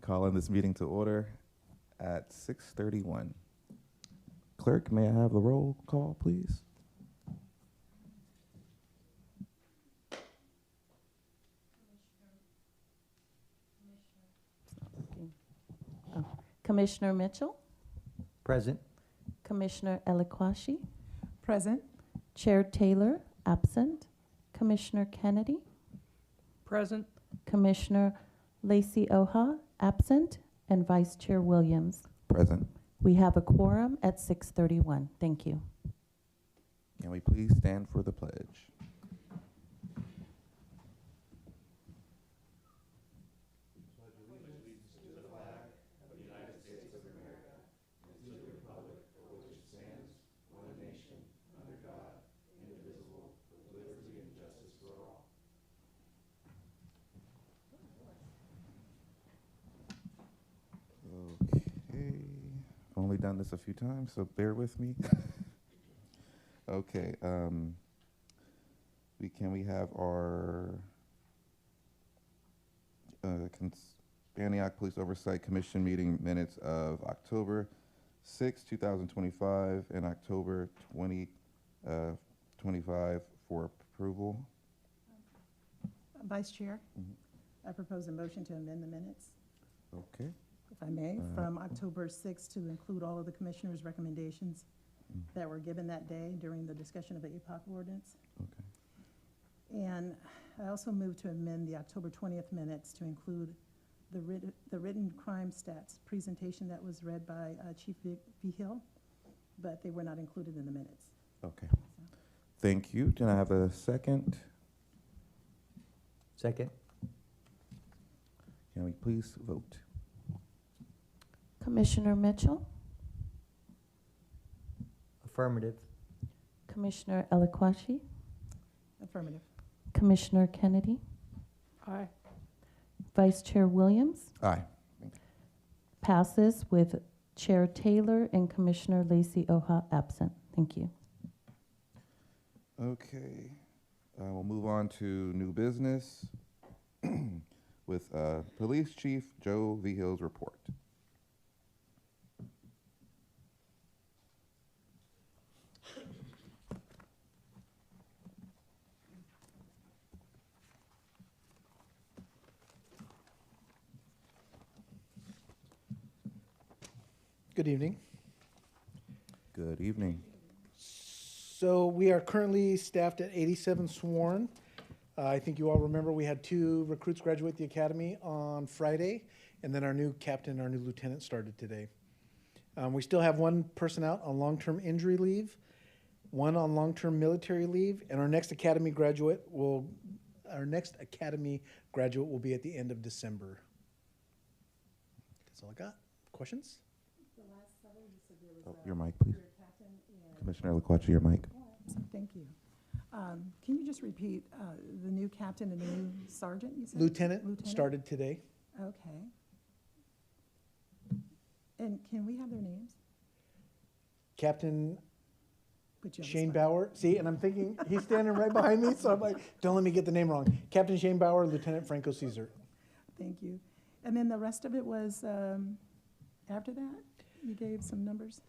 Calling this meeting to order at 6:31. Clerk, may I have the roll call, please? Commissioner Mitchell, Present. Commissioner Elikwashi, Present. Chair Taylor, absent, Commissioner Kennedy, Present. Commissioner Lacey Oha, absent, and Vice Chair Williams. Present. We have a quorum at 6:31. Thank you. Can we please stand for the pledge? Okay, only done this a few times, so bear with me. Okay, we have our Antioch Police Oversight Commission meeting minutes of October 6, 2025, and October 2025 for approval. Vice Chair, I propose a motion to amend the minutes, Okay. if I may, from October 6th to include all of the commissioners' recommendations that were given that day during the discussion of the APOC ordinance. Okay. And I also move to amend the October 20th minutes to include the written crime stats presentation that was read by Chief Vigil, but they were not included in the minutes. Okay. Thank you. Can I have a second? Second. Can we please vote? Commissioner Mitchell, Affirmative. Commissioner Elikwashi, Affirmative. Commissioner Kennedy, Aye. Vice Chair Williams. Aye. Passes with Chair Taylor and Commissioner Lacey Oha absent. Thank you. Okay. We'll move on to new business with Police Chief Joe Vigil's report. Good evening. Good evening. So we are currently staffed at 87 sworn. I think you all remember we had 2 recruits graduate the academy on Friday, and then our new captain, our new lieutenant started today. We still have 1 person out on long-term injury leave, 1 on long-term military leave, and our next academy graduate will be at the end of December. That's all I got. Questions? Oh, your mic, please. Commissioner LaQuachi, your mic. Thank you. Can you just repeat the new captain and the new sergeant, you said? Lieutenant started today. Okay. And can we have their names? Captain Put you on the Shane spot. Bauer. See, and I'm thinking, he's standing right behind me, so I'm like, don't let me get the name wrong. Captain Shane Bauer, Lieutenant Franco Caesar. Thank you. And then the rest of it was, after that, you gave some numbers?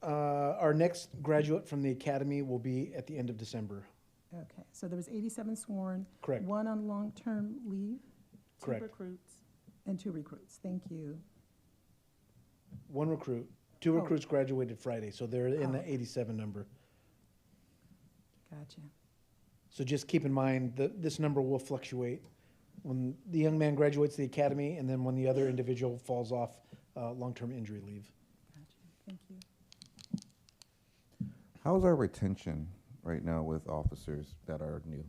Our next graduate from the academy will be at the end of December. Okay, so there was 87 sworn. Correct. 1 on long-term leave. Correct. 2 recruits. And 2 recruits, thank you. 1 recruit. 2 Oh. recruits graduated Friday, so they're in Oh. the 87 number. Gotcha. So just keep in mind that this number will fluctuate when the young man graduates the academy and then when the other individual falls off long-term injury leave. Gotcha, thank you. How's our retention right now with officers that are new?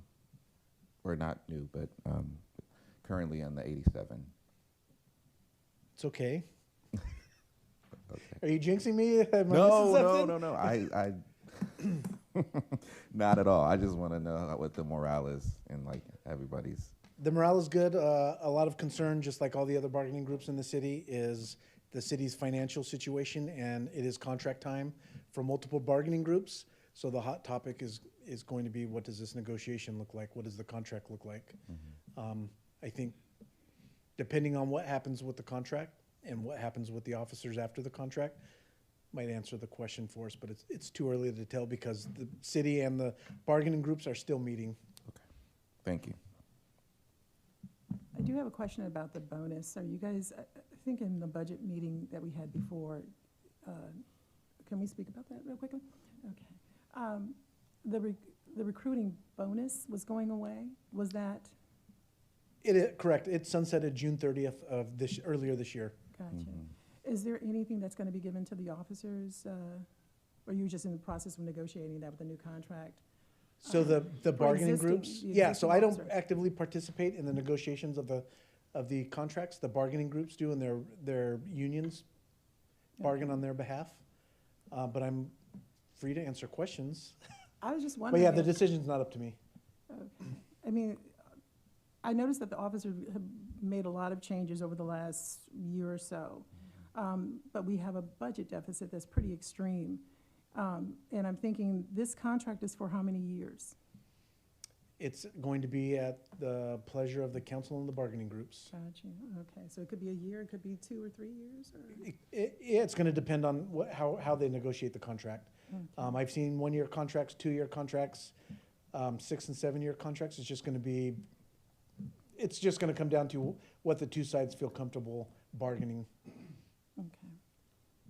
Or not new, but currently on the 87? It's okay. Okay. Are you jinxing me? Am I No, missing no, something? no, no. I not at all. I just want to know what the morale is and like everybody's. The morale is good. A lot of concern, just like all the other bargaining groups in the city, is the city's financial situation, and it is contract time for multiple bargaining groups. So the hot topic is going to be, what does this negotiation look like? What does the contract look like? I think depending on what happens with the contract and what happens with the officers after the contract, might answer the question for us, but it's too early to tell because the city and the bargaining groups are still meeting. Thank you. I do have a question about the bonus. Are you guys, I think in the budget meeting that we had before, can we speak about that real quickly? Okay. The recruiting bonus was going away. Was that? Correct. It sunsetted June 30th of earlier this year. Gotcha. Mhm. Is there anything that's going to be given to the officers? Or are you just in the process of negotiating that with the new contract? So the bargaining existing- groups, the yeah, so existing I don't officers. actively participate in the negotiations of the contracts. The bargaining groups do, and their unions bargain on their behalf. But I'm free to answer questions. I was just But wondering. yeah, the if- decision's not up to me. Okay. I mean, I noticed that the officers have made a lot of changes over the last year or so. But we have a budget deficit that's pretty extreme. And I'm thinking, this contract is for how many years? It's going to be at the pleasure of the council and the bargaining groups. Gotcha, okay, so it could be a year, it could be 2 or 3 years, or? It's gonna depend on how they negotiate the contract. Okay. I've seen 1-year contracts, 2-year contracts, 6 and 7-year contracts. It's just gonna come down to what the two sides feel comfortable bargaining. Okay,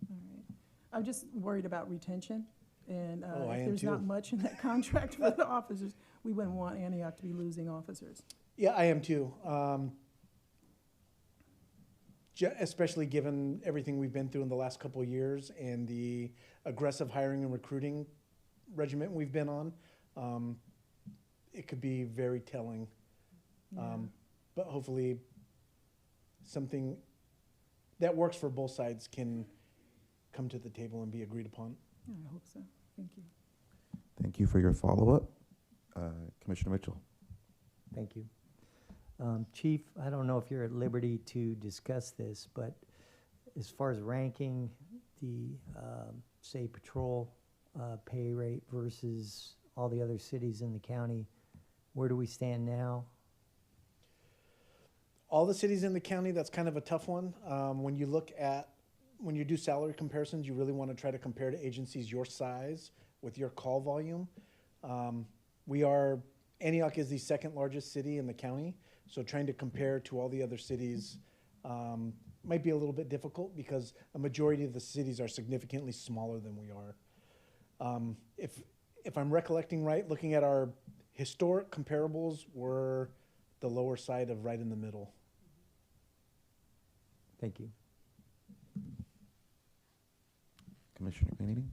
all right. I'm just worried about retention, and Oh, I if am there's not too. much in that contract for the officers, we wouldn't want Antioch to be losing officers. Yeah, I am too. Especially given everything we've been through in the last couple of years and the aggressive hiring and recruiting regiment we've been on, it could be very telling. Yeah. But hopefully, something that works for both sides can come to the table and be agreed upon. Yeah, I hope so, thank you. Thank you for your follow-up. Commissioner Mitchell. Thank you. Chief, I don't know if you're at liberty to discuss this, but as far as ranking the, say, patrol pay rate versus all the other cities in the county, where do we stand now? All the cities in the county, that's kind of a tough one. When you do salary comparisons, you really want to try to compare to agencies your size with your call volume. Antioch is the second largest city in the county, so trying to compare to all the other cities might be a little bit difficult because a majority of the cities are significantly smaller than we are. If I'm recollecting right, looking at our historic comparables, we're the lower side of right in the middle. Thank you. Commissioner Kennedy,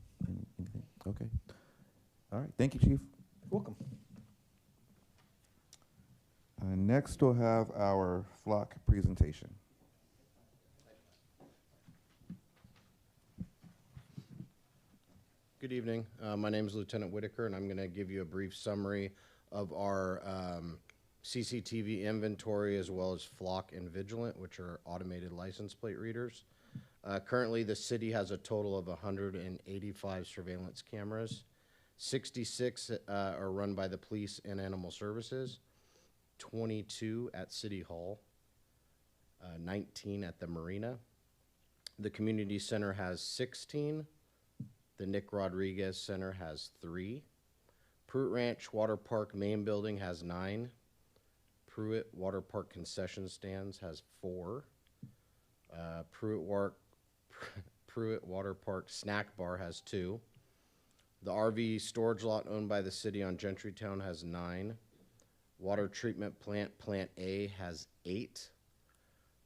anything? Okay. All right, thank you, Chief. Welcome. Next, we'll have our flock presentation. Good evening. My name is Lieutenant Whitaker, and I'm going to give you a brief summary of our CCTV inventory as well as Flock and Vigilant, which are automated license plate readers. Currently, the city has a total of 185 surveillance cameras. 66 are run by the police and animal services, 22 at City Hall, 19 at the marina. The community center has 16. The Nick Rodriguez Center has 3. Pruitt Ranch Water Park main building has 9. Pruitt Water Park concession stands has 4. Pruitt Water Park snack bar has 2. The RV storage lot owned by the city on Gentrytown has 9. Water treatment plant, Plant A, has 8.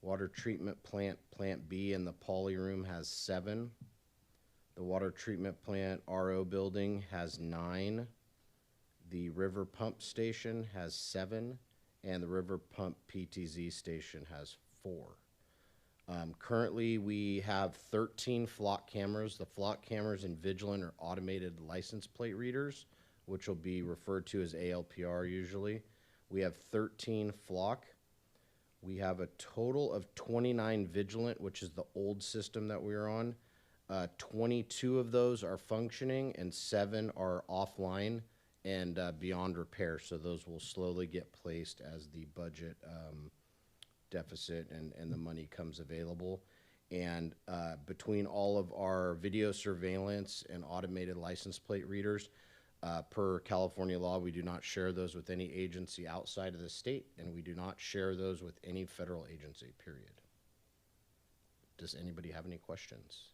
Water treatment plant, Plant B in the poly room has 7. The water treatment plant RO building has 9. The river pump station has 7. And the river pump PTZ station has 4. Currently, we have 13 flock cameras. The flock cameras in Vigilant are automated license plate readers, which will be referred to as ALPR usually. We have 13 flock. We have a total of 29 Vigilant, which is the old system that we were on. 22 of those are functioning and 7 are offline and beyond repair. So those will slowly get placed as the budget deficit and the money comes available. And between all of our video surveillance and automated license plate readers, per California law, we do not share those with any agency outside of the state, and we do not share those with any federal agency, period. Does anybody have any questions?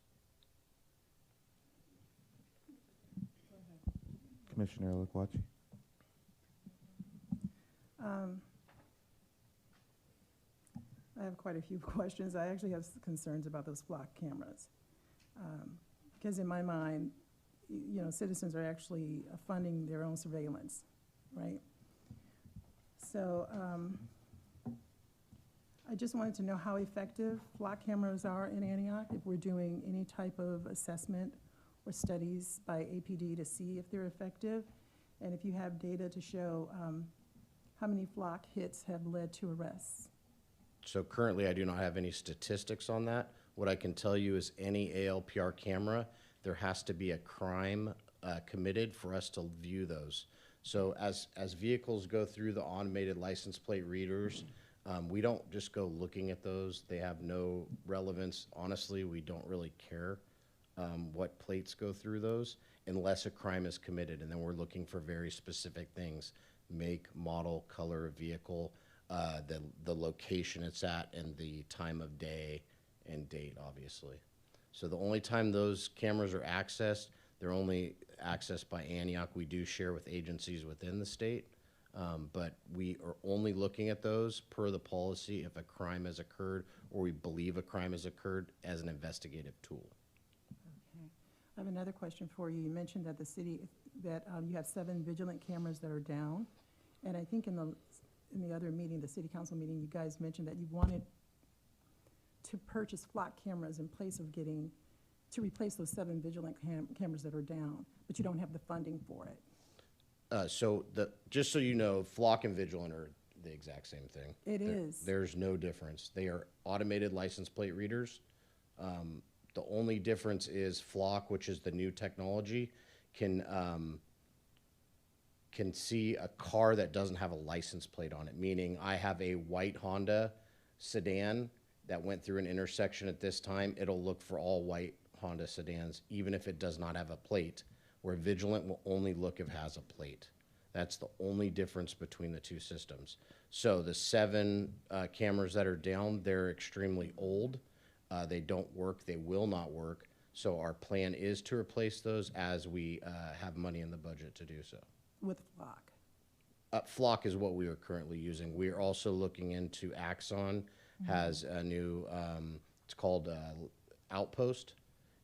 Commissioner Eloquachi? I have quite a few questions. I actually have concerns about those flock cameras. Because in my mind, you know, citizens are actually funding their own surveillance, right? So I just wanted to know how effective flock cameras are in Antioch, if we're doing any type of assessment or studies by APD to see if they're effective, and if you have data to show how many flock hits have led to arrests. So currently, I do not have any statistics on that. What I can tell you is any ALPR camera, there has to be a crime committed for us to view those. So as vehicles go through the automated license plate readers, we don't just go looking at those. They have no relevance. Honestly, we don't really care what plates go through those unless a crime is committed. And then we're looking for very specific things: make, model, color of vehicle, the location it's at, and the time of day and date, obviously. So the only time those cameras are accessed, they're only accessed by Antioch. We do share with agencies within the state, but we are only looking at those per the policy if a crime has occurred or we believe a crime has occurred as an investigative tool. Okay. I have another question for you. You mentioned that the city, that you have 7 vigilant cameras that are down. And I think in the other meeting, the city council meeting, you guys mentioned that you wanted to purchase flock cameras in place of to replace those 7 vigilant cameras that are down, but you don't have the funding for it. Just so you know, flock and vigilant are the exact same thing. It is. There's no difference. They are automated license plate readers. The only difference is flock, which is the new technology, can see a car that doesn't have a license plate on it, meaning I have a white Honda sedan that went through an intersection at this time. It'll look for all white Honda sedans, even if it does not have a plate, where vigilant will only look if it has a plate. That's the only difference between the two systems. So the 7 cameras that are down, they're extremely old. They don't work. They will not work. So our plan is to replace those as we have money in the budget to do so. With flock. Flock is what we are currently using. We are also looking into Axon, has a new, it's called Outpost,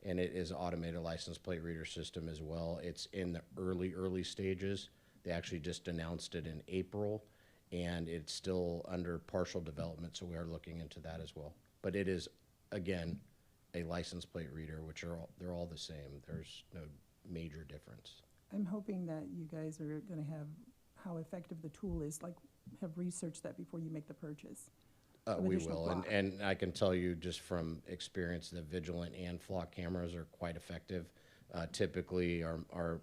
and it is an automated license plate reader system as well. It's in the early stages. They actually just announced it in April, and it's still under partial development, so we are looking into that as well. But it is, again, a license plate reader, which they're all the same. There's no major difference. I'm hoping that you guys are going to have how effective the tool is, like have researched that before you make the purchase. We will, and I can tell you just from experience, the vigilant and flock cameras are quite effective. Typically, our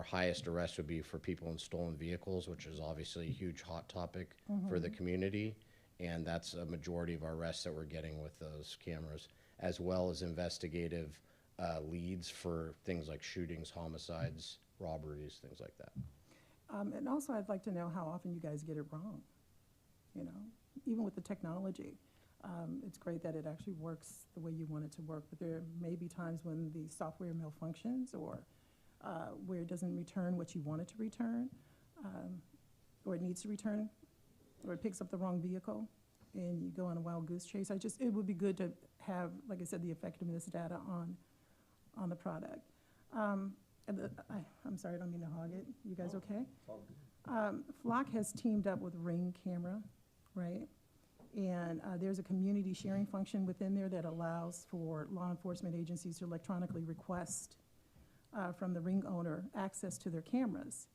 highest arrest would be for people in stolen vehicles, which is obviously a huge hot topic for the community, and that's a majority of our arrests that we're getting with those cameras, as well as investigative leads for things like shootings, homicides, robberies, things like that. And also, I'd like to know how often you guys get it wrong, you know? Even with the technology, it's great that it actually works the way you want it to work, but there may be times when the software malfunctions or where it doesn't return what you want it to return, or it needs to return, or it picks up the wrong vehicle, and you go on a wild goose chase. It would be good to have, like I said, the effectiveness data on the product. I'm sorry, I don't mean to hog it. You guys okay? Flock has teamed up with Ring Camera, right? And there's a community sharing function within there that allows for law enforcement agencies to electronically request from the Ring owner access to their cameras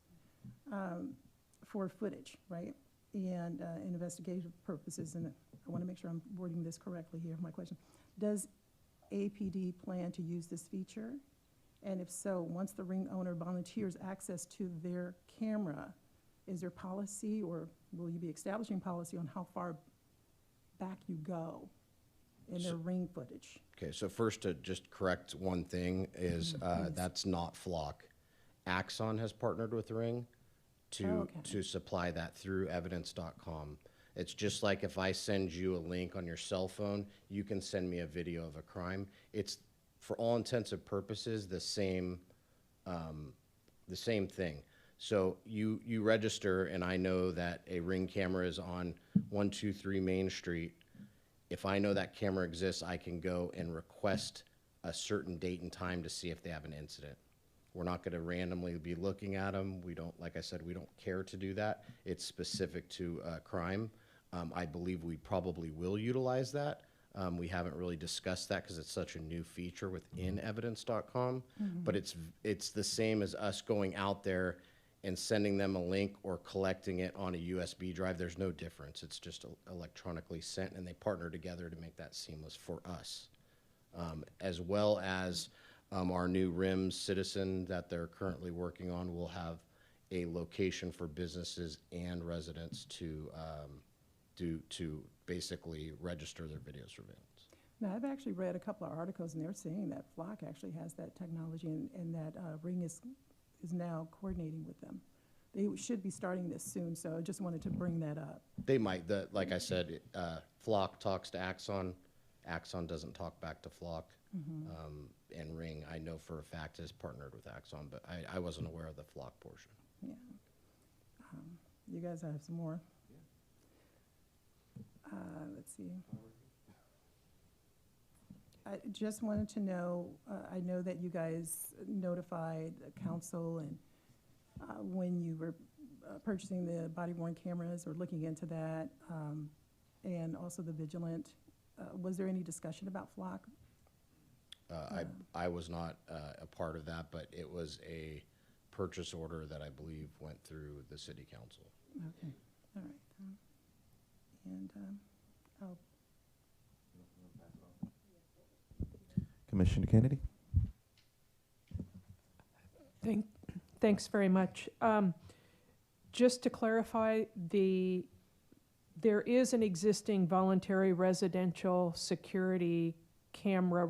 for footage, right? And investigative purposes. And I want to make sure I'm wording this correctly here. My question: does APD plan to use this feature? And if so, once the Ring owner volunteers access to their camera, is there policy, or will you be establishing policy on how far back you go in their ring footage? Okay, so first to just correct one thing is, that's not Flock. Axon has partnered with Ring Oh, okay. to supply that through evidence.com. It's just like if I send you a link on your cell phone, you can send me a video of a crime. It's, for all intents and purposes, the same thing. So you register, and I know that a Ring camera is on 123 Main Street. If I know that camera exists, I can go and request a certain date and time to see if they have an incident. We're not going to randomly be looking at them. We don't, like I said, we don't care to do that. It's specific to crime. I believe we probably will utilize that. We haven't really discussed that because it's such a new feature within evidence.com. But it's the same as us going out there and sending them a link or collecting it on a USB drive. There's no difference. It's just electronically sent, and they partner together to make that seamless for us. As well as our new RIMS citizen that they're currently working on will have a location for businesses and residents to basically register their video surveillance. Now, I've actually read a couple of articles, and they're saying that Flock actually has that technology, and that Ring is now coordinating with them. They should be starting this soon, so I just wanted to bring that up. They might, like I said, Flock talks to Axon. Axon doesn't talk back to Flock. And Ring, I know for a fact, has partnered with Axon, but I wasn't aware of the Flock portion. Yeah. You guys have some more? Let's see. I just wanted to know, I know that you guys notified the council and when you were purchasing the body-worn cameras or looking into that, and also the vigilant. Was there any discussion about Flock? I was not a part of that, but it was a purchase order that I believe went through the city council. Okay, all right. I'll Commissioner Kennedy? Thanks very much. Just to clarify, there is an existing voluntary residential security camera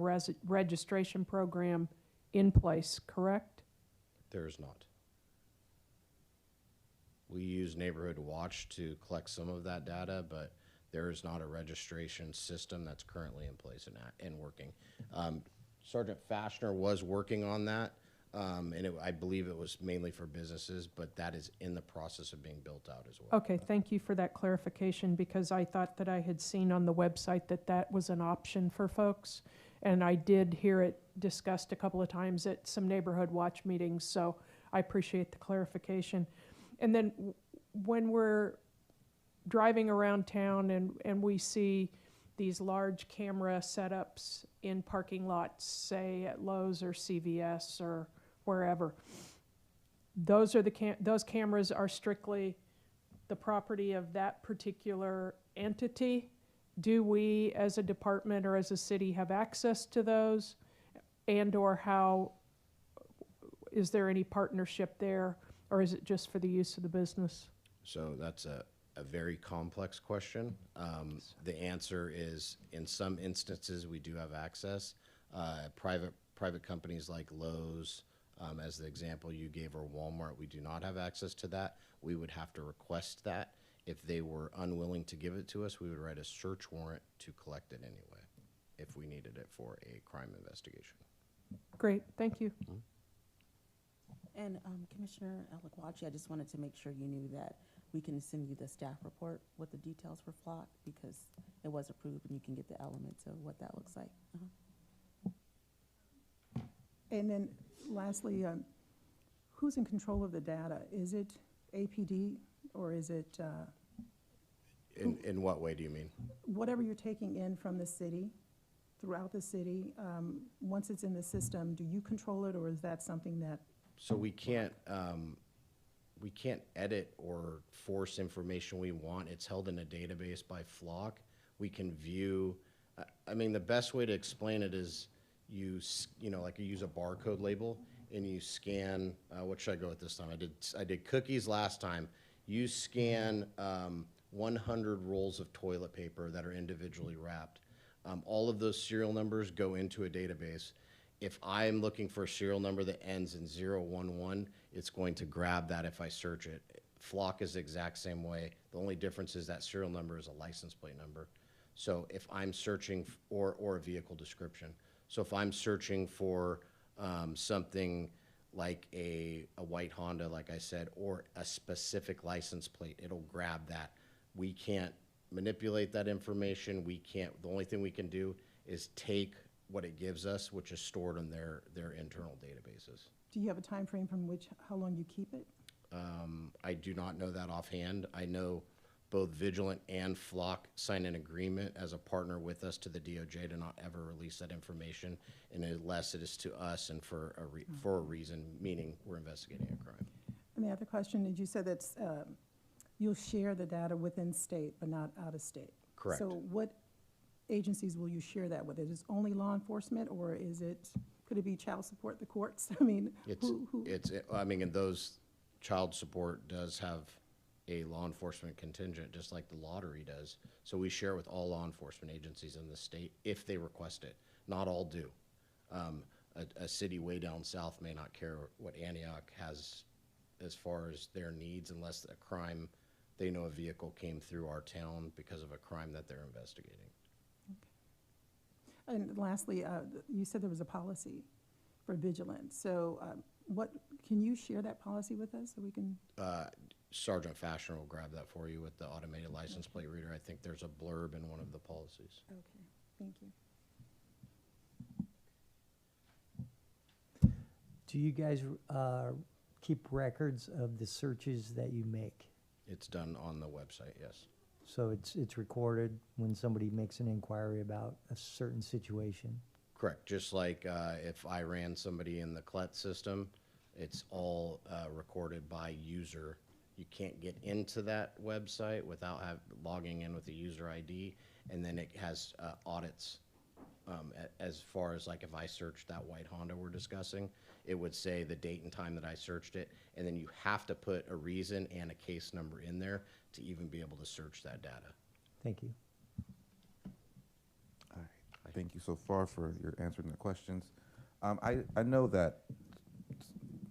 registration program in place, correct? There is not. We use Neighborhood Watch to collect some of that data, but there is not a registration system that's currently in place and working. Sergeant Fashner was working on that, and I believe it was mainly for businesses, but that is in the process of being built out as well. Okay, thank you for that clarification, because I thought that I had seen on the website that that was an option for folks. And I did hear it discussed a couple of times at some Neighborhood Watch meetings, so I appreciate the clarification. And then when we're driving around town and we see these large camera setups in parking lots, say at Lowe's or CVS or wherever, those cameras are strictly the property of that particular entity. Do we, as a department or as a city, have access to those? And or how, is there any partnership there, or is it just for the use of the business? So that's a very complex question. The answer is, in some instances, we do have access. Private companies like Lowe's, as the example you gave, or Walmart, we do not have access to that. We would have to request that. If they were unwilling to give it to us, we would write a search warrant to collect it anyway, if we needed it for a crime investigation. Great, thank you. And Commissioner Alaquachi, I just wanted to make sure you knew that we can send you the staff report with the details for Flock, because it was approved, and you can get the elements of what that looks like. And then lastly, who's in control of the data? Is it APD or is it, In what way do you mean? whatever you're taking in from the city, throughout the city, once it's in the system, do you control it, or is that something that? So we can't edit or force information we want. It's held in a database by Flock. We can view, I mean, the best way to explain it is like you use a barcode label and you scan, what should I go with this time? I did cookies last time. You scan 100 rolls of toilet paper that are individually wrapped. All of those serial numbers go into a database. If I'm looking for a serial number that ends in 011, it's going to grab that if I search it. Flock is the exact same way. The only difference is that serial number is a license plate number. So if I'm searching, or a vehicle description. So if I'm searching for something like a white Honda, like I said, or a specific license plate, it'll grab that. We can't manipulate that information. We can't, the only thing we can do is take what it gives us, which is stored in their internal databases. Do you have a time frame from which, how long you keep it? I do not know that offhand. I know both Vigilant and Flock sign an agreement as a partner with us to the DOJ to not ever release that information, and unless it is to us and for a reason, meaning we're investigating a crime. And the other question is, you said that you'll share the data within state, but not out of state. Correct. So what agencies will you share that with? Is it only law enforcement, or is it, could it be child support, the courts? I mean, I mean, and those, child support does have a law enforcement contingent, just like the lottery does. So we share with all law enforcement agencies in the state if they request it. Not all do. A city way down south may not care what Antioch has as far as their needs, unless a crime, they know a vehicle came through our town because of a crime that they're investigating. And lastly, you said there was a policy for vigilance. So what, can you share that policy with us so we can? Sergeant Fashner will grab that for you with the automated license plate reader. I think there's a blurb in one of the policies. Okay, thank you. Do you guys keep records of the searches that you make? It's done on the website, yes. So it's recorded when somebody makes an inquiry about a certain situation? Correct. Just like if I ran somebody in the CLET system, it's all recorded by user. You can't get into that website without logging in with a user ID, and then it has audits. As far as like if I searched that white Honda we're discussing, it would say the date and time that I searched it, and then you have to put a reason and a case number in there to even be able to search that data. Thank you. All right. Thank you so far for your answering the questions. I know that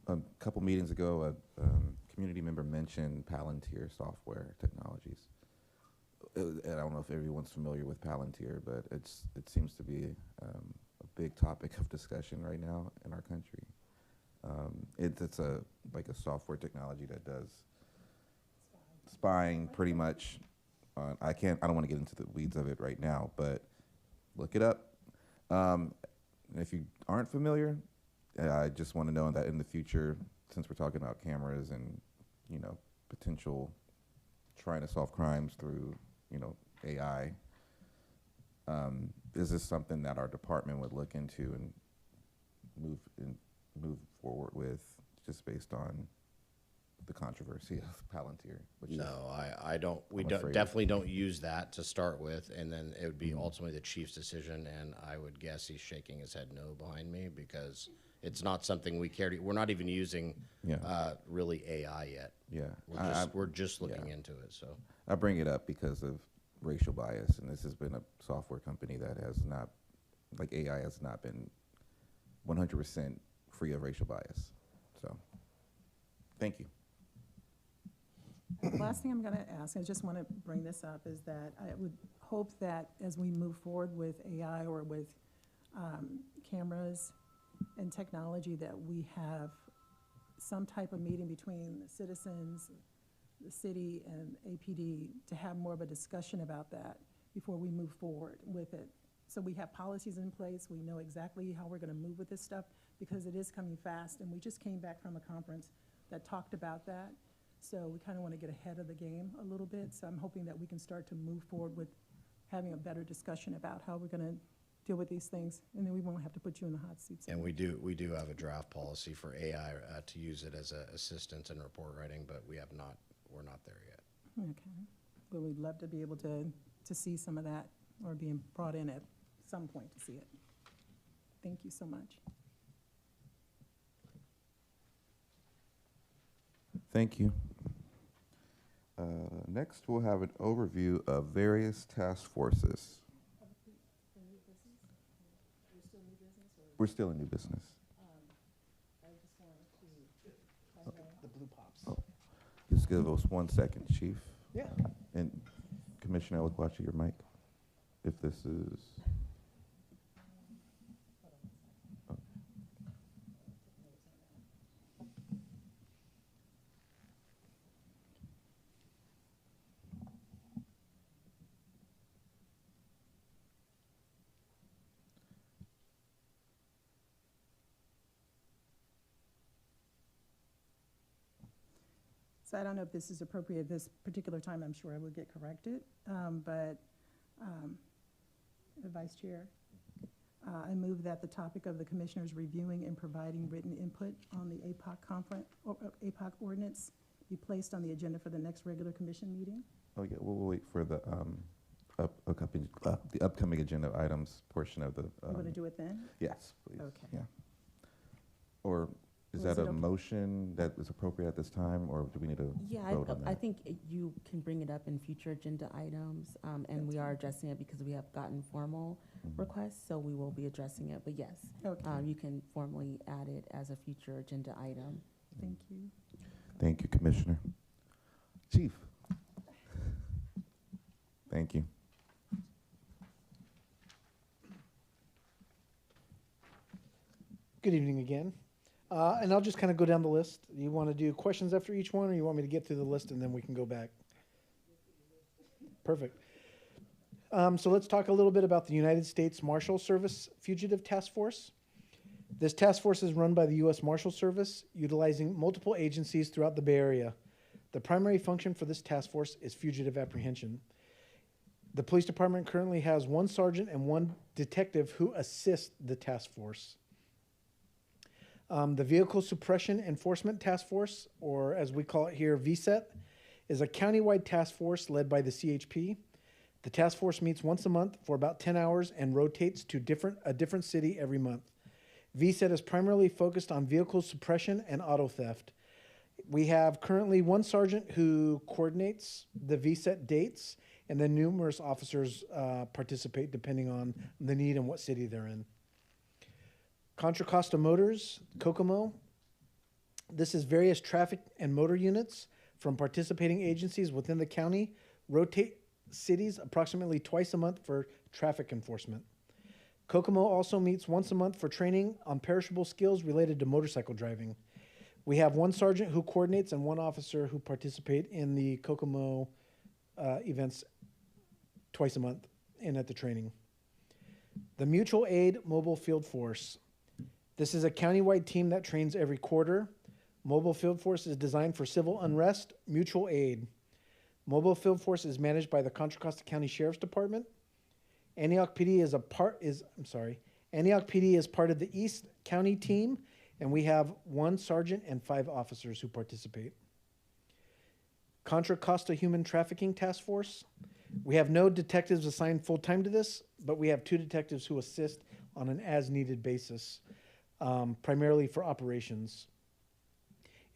a couple meetings ago, a community member mentioned Palantir software technologies. And I don't know if everyone's familiar with Palantir, but it seems to be a big topic of discussion right now in our country. It's like a software technology that does spying pretty much. I don't want to get into the weeds of it right now, but look it up. And if you aren't familiar, I just want to know that in the future, since we're talking about cameras and potential trying to solve crimes through AI, is this something that our department would look into and move forward with, just based on the controversy of Palantir? No, I don't. We I'm afraid. definitely don't use that to start with, and then it would be ultimately the chief's decision. And I would guess he's shaking his head no behind me, because it's not something we care to. We're not even using really AI yet. Yeah, We're just looking into it. So I bring it up because of racial bias, and this has been a software company that has not, like AI has not been 100% free of racial bias. So, thank you. The last thing I'm going to ask, I just want to bring this up, is that I would hope that as we move forward with AI or with cameras and technology, that we have some type of meeting between the citizens, the city, and APD to have more of a discussion about that before we move forward with it. So we have policies in place, we know exactly how we're going to move with this stuff, because it is coming fast, and we just came back from a conference that talked about that. So we kind of want to get ahead of the game a little bit. So I'm hoping that we can start to move forward with having a better discussion about how we're going to deal with these things, and then we won't have to put you in the hot seat. and we do have a draft policy for AI to use it as an assistant in report writing, but we're not there yet. Okay. But we'd love to be able to see some of that, or being brought in at some point to see it. Thank you so much. Thank you. Next, we'll have an overview of various task forces. We're still in new business. The blue pops. Oh. Just give us 1 second, Chief. Yeah. And Commissioner Eloquachi, your mic, if this is. Oh. So I don't know if this is appropriate at this particular time. I'm sure I will get corrected. The Vice Chair, I move that the topic of the commissioners reviewing and providing written input on the APOC ordinance be placed on the agenda for the next regular commission meeting. Oh, yeah, we'll wait for the upcoming agenda items portion of the. We're going to do it then? Yes, please. Okay. Yeah. Or is Was that it a okay? motion that is appropriate at this time, or do we need to Yeah, vote on that? I think you can bring it up in future agenda items, and we are addressing it because we have gotten formal Mhm. requests, so we will be addressing it. But yes, Okay, you can formally add it as a future agenda item. thank you. Thank you, Commissioner. Chief. Thank you. Good evening again. And I'll just kind of go down the list. You want to do questions after each one, or you want me to get through the list and then we can go back? Perfect. So let's talk a little bit about the United States Marshal Service Fugitive Task Force. This task force is run by the U.S. Marshal Service, utilizing multiple agencies throughout the Bay Area. The primary function for this task force is fugitive apprehension. The police department currently has 1 sergeant and 1 detective who assist the task force. The Vehicle Suppression Enforcement Task Force, or as we call it here, VSET, is a countywide task force led by the CHP. The task force meets once a month for about 10 hours and rotates to a different city every month. VSET is primarily focused on vehicle suppression and auto theft. We have currently 1 sergeant who coordinates the VSET dates, and then numerous officers participate depending on the need and what city they're in. Contra Costa Motors, Kokomo. This is various traffic and motor units from participating agencies within the county, rotate cities approximately twice a month for traffic enforcement. Kokomo also meets once a month for training on perishable skills related to motorcycle driving. We have 1 sergeant who coordinates and 1 officer who participate in the Kokomo events twice a month and at the training. The Mutual Aid Mobile Field Force. This is a countywide team that trains every quarter. Mobile Field Force is designed for civil unrest, mutual aid. Mobile Field Force is managed by the Contra Costa County Sheriff's Department. Antioch PD is part of the East County team, and we have 1 sergeant and 5 officers who participate. Contra Costa Human Trafficking Task Force. We have no detectives assigned full-time to this, but we have 2 detectives who assist on an as-needed basis, primarily for operations.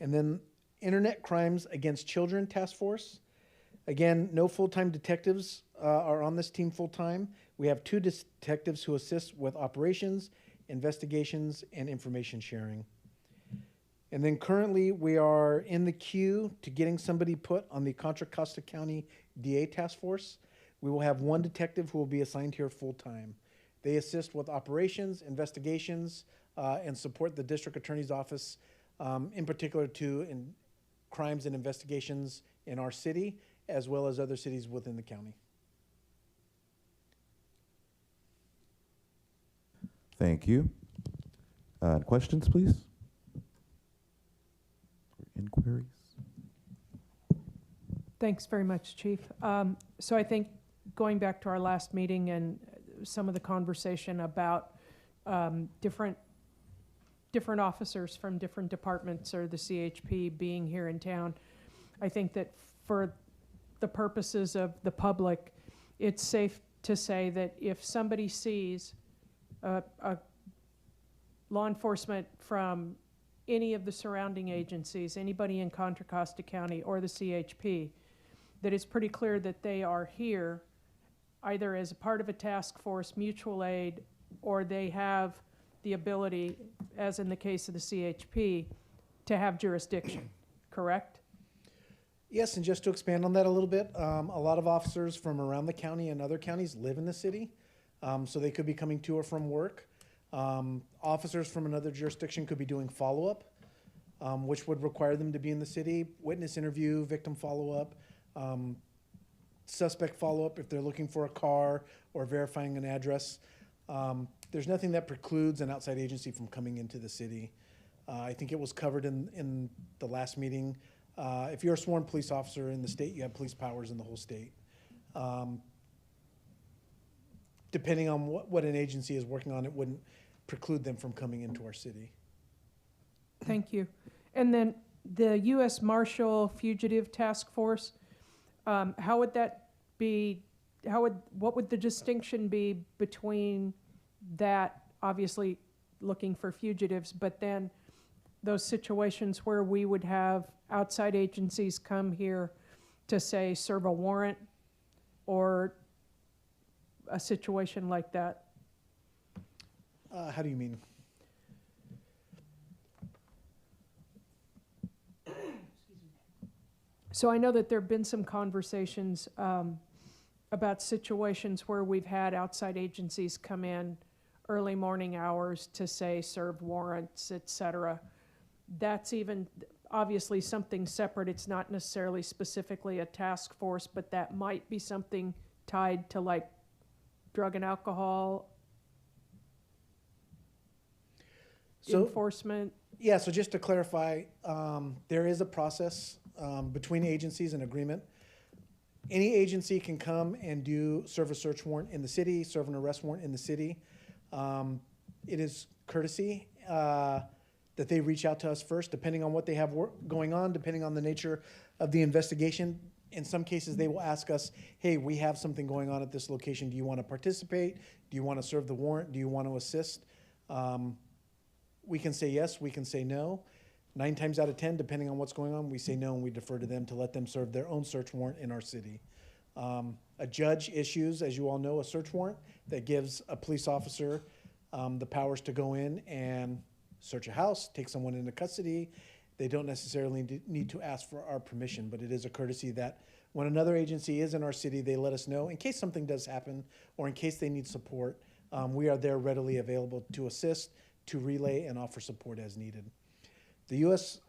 And then Internet Crimes Against Children Task Force. Again, no full-time detectives are on this team full-time. We have 2 detectives who assist with operations, investigations, and information sharing. And then currently we are in the queue to getting somebody put on the Contra Costa County DA Task Force. We will have 1 detective who will be assigned here full-time. They assist with operations, investigations, and support the district attorney's office, in particular in crimes and investigations in our city, as well as other cities within the county. Thank you. Questions, please? Or inquiries? Thanks very much, Chief. So I think going back to our last meeting and some of the conversation about different officers from different departments or the CHP being here in town, I think that for the purposes of the public, it's safe to say that if somebody sees a law enforcement from any of the surrounding agencies, anybody in Contra Costa County or the CHP, that it's pretty clear that they are here either as a part of a task force, mutual aid, or they have the ability, as in the case of the CHP, to have jurisdiction, correct? Yes, and just to expand on that a little bit, a lot of officers from around the county and other counties live in the city, so they could be coming to or from work. Officers from another jurisdiction could be doing follow-up, which would require them to be in the city, witness interview, victim follow-up, suspect follow-up if they're looking for a car or verifying an address. There's nothing that precludes an outside agency from coming into the city. I think it was covered in the last meeting. If you're a sworn police officer in the state, you have police powers in the whole state. Depending on what an agency is working on, it wouldn't preclude them from coming into our city. Thank you. And then the U.S. Marshal Fugitive Task Force, how would that be, what would the distinction be between that, obviously looking for fugitives, but then those situations where we would have outside agencies come here to, say, serve a warrant or a situation like that? How do you mean? So I know that there have been some conversations about situations where we've had outside agencies come in early morning hours to, say, serve warrants, et cetera. That's even obviously something separate. It's not necessarily specifically a task force, but that might be something tied to like drug and alcohol enforcement. Yeah, so just to clarify, there is a process between agencies and agreement. Any agency can come and serve a search warrant in the city, serve an arrest warrant in the city. It is courtesy that they reach out to us first, depending on what they have going on, depending on the nature of the investigation. In some cases, they will ask us, hey, we have something going on at this location. Do you want to participate? Do you want to serve the warrant? Do you want to assist? We can say yes, we can say no. 9 times out of 10, depending on what's going on, we say no and we defer to them to let them serve their own search warrant in our city. A judge issues, as you all know, a search warrant that gives a police officer the powers to go in and search a house, take someone into custody. They don't necessarily need to ask for our permission, but it is a courtesy that when another agency is in our city, they let us know in case something does happen or in case they need support. We are there readily available to assist, to relay, and offer support as needed. The U.S.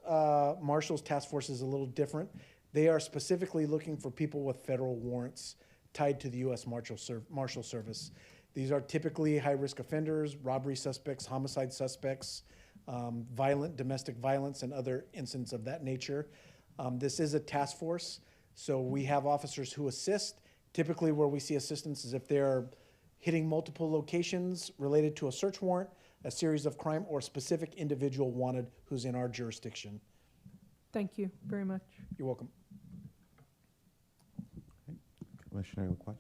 Marshals Task Force is a little different. They are specifically looking for people with federal warrants tied to the U.S. Marshal Service. These are typically high-risk offenders, robbery suspects, homicide suspects, violent domestic violence, and other incidents of that nature. This is a task force, so we have officers who assist. Typically where we see assistance is if they're hitting multiple locations related to a search warrant, a series of crime, or a specific individual wanted who's in our jurisdiction. Thank you very much. You're welcome. Commissioner LaQuarrie?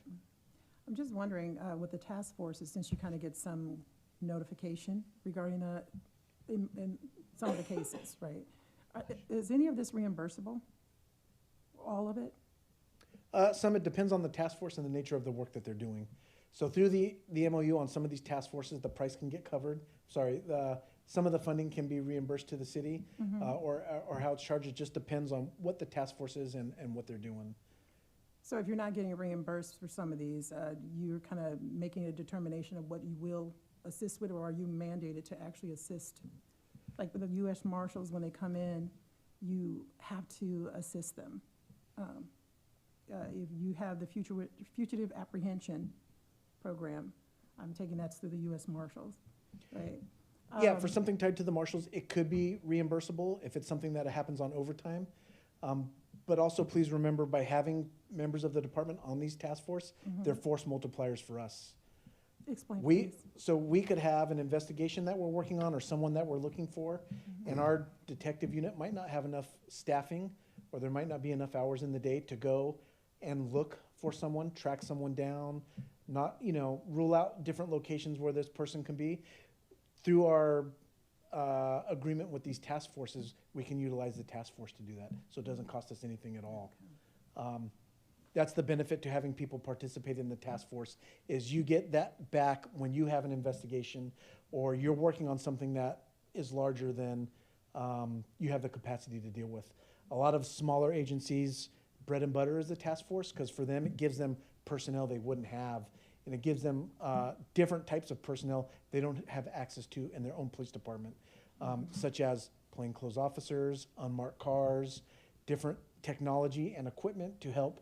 I'm just wondering, with the task forces, since you kind of get some notification regarding in some of the cases, right? Is any of this reimbursable? All of it? Some, it depends on the task force and the nature of the work that they're doing. So through the MOU on some of these task forces, the price can get covered. Some of the funding can be reimbursed to the city, or how it's charged. It just depends on what the task force is and what they're doing. So if you're not getting reimbursed for some of these, you're kind of making a determination of what you will assist with, or are you mandated to actually assist? Like with the U.S. Marshals, when they come in, you have to assist them. If you have the fugitive apprehension program, I'm taking that's through the U.S. Marshals, right? Yeah, for something tied to the marshals, it could be reimbursable if it's something that happens on overtime. But also please remember, by having members of the department on these task force, they're force multipliers for us. Explain, please. So we could have an investigation that we're working on or someone that we're looking for, and our detective unit might not have enough staffing, or there might not be enough hours in the day to go and look for someone, track someone down, not, rule out different locations where this person can be. Through our agreement with these task forces, we can utilize the task force to do that, so it doesn't cost us anything at all. That's the benefit to having people participate in the task force, is you get that back when you have an investigation or you're working on something that is larger than you have the capacity to deal with. A lot of smaller agencies, bread and butter is the task force, because for them, it gives them personnel they wouldn't have. And it gives them different types of personnel they don't have access to in their own police department, such as plainclothes officers, unmarked cars, different technology and equipment to help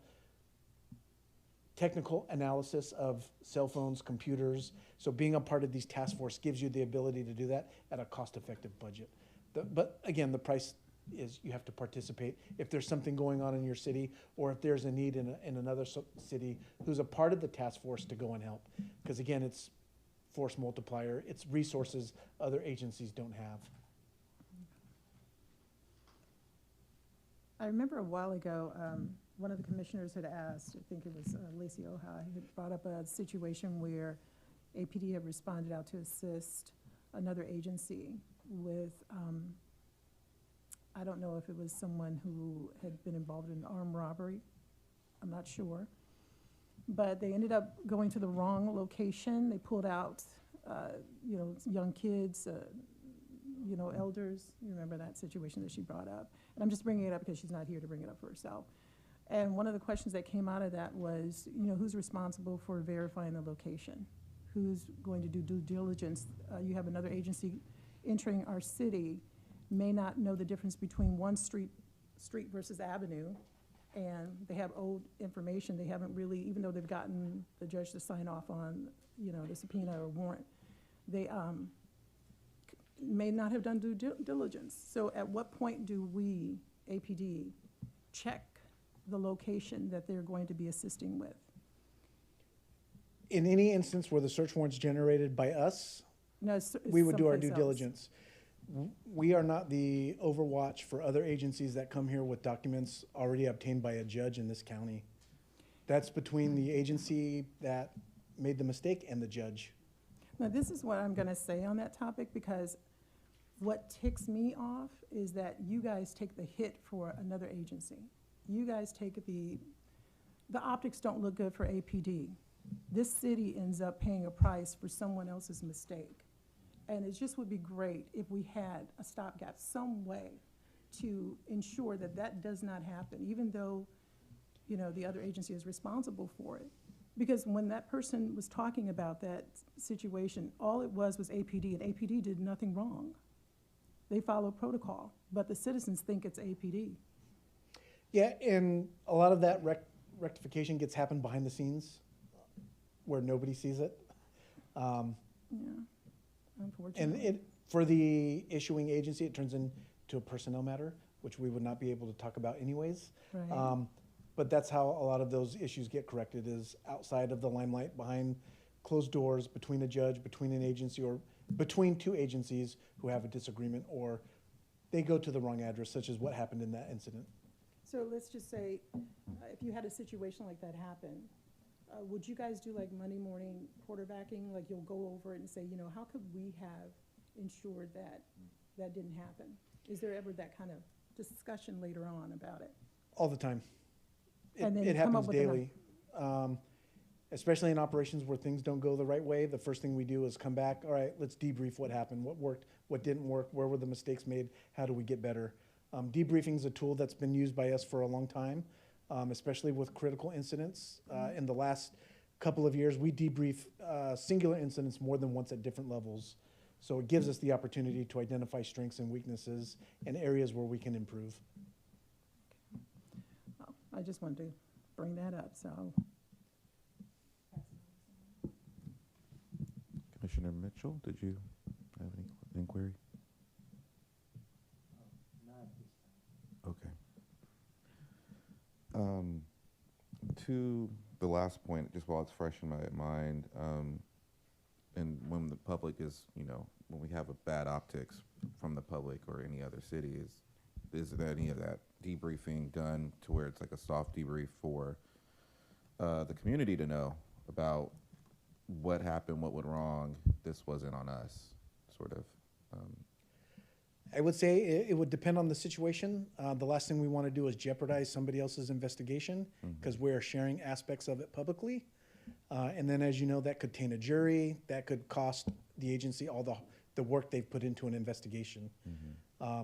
technical analysis of cell phones, computers. So being a part of these task force gives you the ability to do that at a cost-effective budget. But again, the price is you have to participate. If there's something going on in your city, or if there's a need in another city who's a part of the task force to go and help. Because again, it's force multiplier. It's resources other agencies don't have. I remember a while ago, one of the commissioners had asked, I think it was Lacey Oha, had brought up a situation where APD had responded out to assist another agency with, I don't know if it was someone who had been involved in armed robbery. I'm not sure. But they ended up going to the wrong location. They pulled out, young kids, elders. You remember that situation that she brought up. And I'm just bringing it up because she's not here to bring it up for herself. And one of the questions that came out of that was, who's responsible for verifying the location? Who's going to do due diligence? You have another agency entering our city, may not know the difference between one street versus avenue, and they have old information. They haven't really, even though they've gotten the judge to sign off on, the subpoena or warrant, they may not have done due diligence. So at what point do we, APD, check the location that they're going to be assisting with? In any instance where the search warrant's generated by us, No, it's we would do our someplace due else. diligence. We are not the overwatch for other agencies that come here with documents already obtained by a judge in this county. That's between the agency that made the mistake and the judge. Now, this is what I'm gonna say on that topic, because what ticks me off is that you guys take the hit for another agency. You guys take the optics don't look good for APD. This city ends up paying a price for someone else's mistake. And it just would be great if we had a stopgap, some way to ensure that that does not happen, even though, the other agency is responsible for it. Because when that person was talking about that situation, all it was APD, and APD did nothing wrong. They follow protocol, but the citizens think it's APD. Yeah, and a lot of that rectification gets happened behind the scenes where nobody sees it. Yeah, And unfortunately. for the issuing agency, it turns into a personnel matter, which we would not be able to talk about anyways. Right. But that's how a lot of those issues get corrected, is outside of the limelight, behind closed doors, between a judge, between an agency, or between two agencies who have a disagreement, or they go to the wrong address, such as what happened in that incident. So let's just say, if you had a situation like that happen, would you guys do like Monday morning quarterbacking? Like you'll go over it and say, how could we have ensured that that didn't happen? Is there ever that kind of discussion later on about it? All the time. And then It come up happens with enough- daily. Especially in operations where things don't go the right way, the first thing we do is come back, all right, let's debrief what happened, what worked, what didn't work, where were the mistakes made, how do we get better? Debriefing is a tool that's been used by us for a long time, especially with critical incidents. In the last couple of years, we debrief singular incidents more than once at different levels. So it gives us the opportunity to identify strengths and weaknesses and areas where we can improve. Well, I just wanted to bring that up, so. Commissioner Mitchell, did you have any inquiry? Okay. To the last point, just while it's fresh in my mind, and when the public is, when we have a bad optics from the public or any other city, is there any of that debriefing done to where it's like a soft debrief for the community to know about what happened, what went wrong, this wasn't on us, sort of? I would say it would depend on the situation. The last thing we want to do is jeopardize somebody else's investigation because we're sharing aspects of it publicly. And then, as you know, that could taint a jury. That could cost the agency all the work they've put into an investigation. I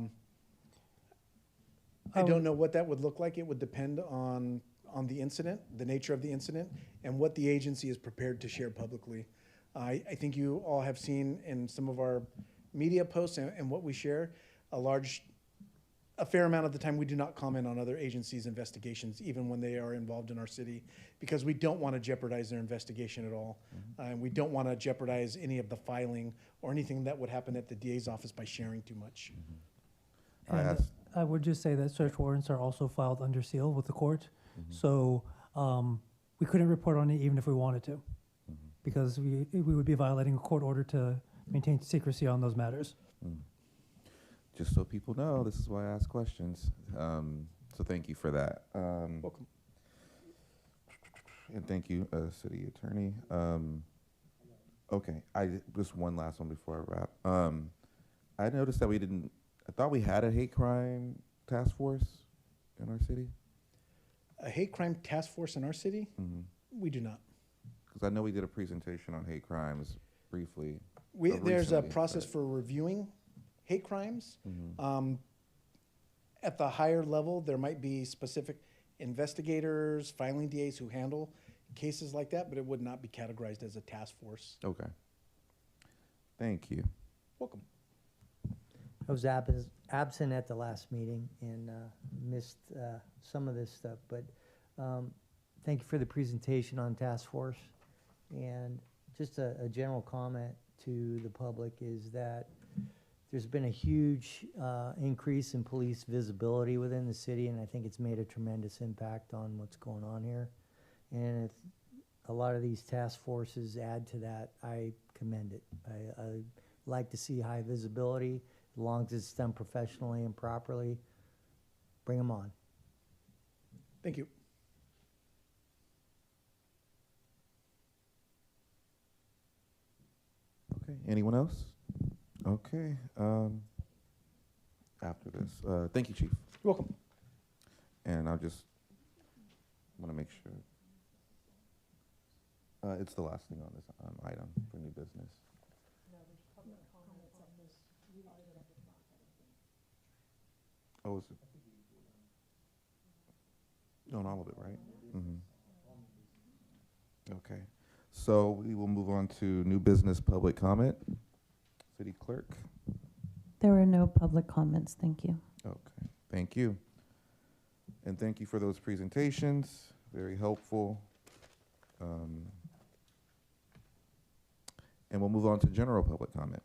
don't know what that would look like. It would depend on the incident, the nature of the incident, and what the agency is prepared to share publicly. I think you all have seen in some of our media posts and what we share, a fair amount of the time we do not comment on other agencies' investigations, even when they are involved in our city, because we don't want to jeopardize their investigation at all. And we don't want to jeopardize any of the filing or anything that would happen at the DA's office by sharing too much. I And asked- I would just say that search warrants are also filed under seal with the court. So we couldn't report on it even if we wanted to, because we would be violating a court order to maintain secrecy on those matters. Just so people know, this is why I ask questions. So thank you for that. Welcome. And thank you, City Attorney. Okay, just one last one before I wrap. I noticed that I thought we had a hate crime task force in our city. A hate crime task force in our city? We do not. Because I know we did a presentation on hate crimes briefly. There's a recently, process but- for reviewing hate crimes. At the higher level, there might be specific investigators, filing DAs who handle cases like that, but it would not be categorized as a task force. Okay. Thank you. Welcome. I was absent at the last meeting and missed some of this stuff, but thank you for the presentation on task force. And just a general comment to the public is that there's been a huge increase in police visibility within the city, and I think it's made a tremendous impact on what's going on here. And if a lot of these task forces add to that, I commend it. I like to see high visibility. As long as it's done professionally and properly, bring them on. Thank you. Okay, anyone else? Okay, after this, thank you, Chief. You're welcome. And I just want to make sure. It's the last thing on this item for new business. Oh, is it? On all of it, right? Okay. So we will move on to new business public comment. City Clerk. There are no public comments, thank you. Okay, thank you. And thank you for those presentations, very helpful. And we'll move on to general public comment,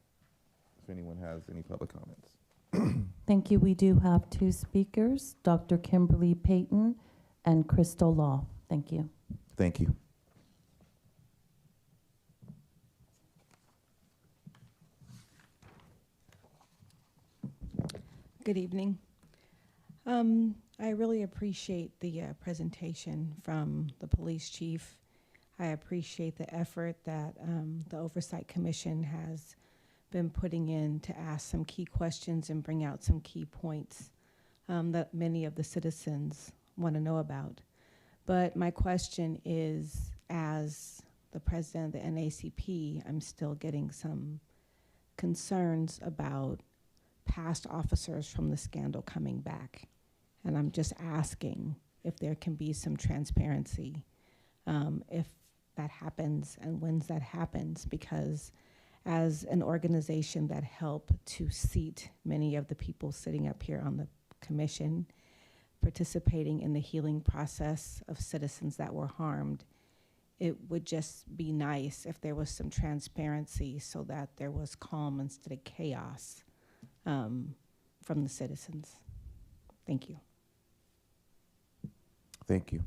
if anyone has any public comments. Thank you. We do have two speakers, Dr. Kimberly Payton and Crystal Law. Thank you. Thank you. Good evening. I really appreciate the presentation from the police chief. I appreciate the effort that the Oversight Commission has been putting in to ask some key questions and bring out some key points that many of the citizens want to know about. But my question is, as the president of the NACP, I'm still getting some concerns about past officers from the scandal coming back. And I'm just asking if there can be some transparency if that happens and when that happens, because as an organization that helped to seat many of the people sitting up here on the commission, participating in the healing process of citizens that were harmed, it would just be nice if there was some transparency so that there was calm instead of chaos from the citizens. Thank you. Thank you.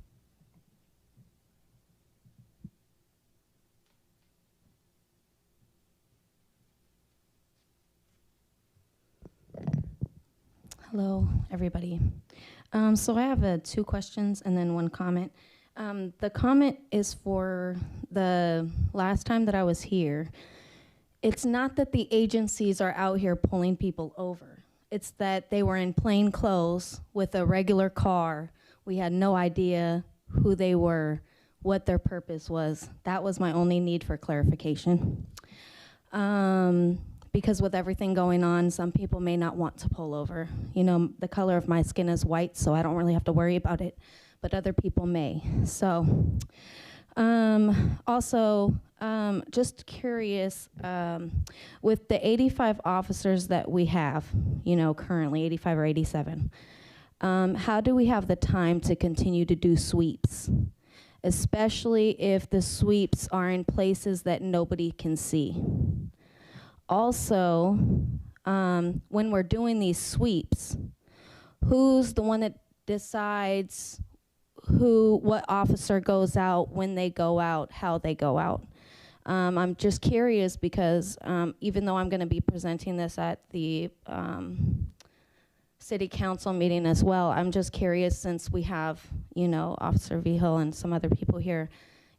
Hello, everybody. So I have two questions and then one comment. The comment is for the last time that I was here. It's not that the agencies are out here pulling people over. It's that they were in plain clothes with a regular car. We had no idea who they were, what their purpose was. That was my only need for clarification. Because with everything going on, some people may not want to pull over. You know, the color of my skin is white, so I don't really have to worry about it, but other people may. So, also, just curious, with the 85 officers that we have, you know, currently 85 or 87, how do we have the time to continue to do sweeps? Especially if the sweeps are in places that nobody can see. Also, when we're doing these sweeps, who's the one that decides what officer goes out, when they go out, how they go out? I'm just curious because even though I'm going to be presenting this at the city council meeting as well, I'm just curious, since we have, you know, Officer Vigil and some other people here,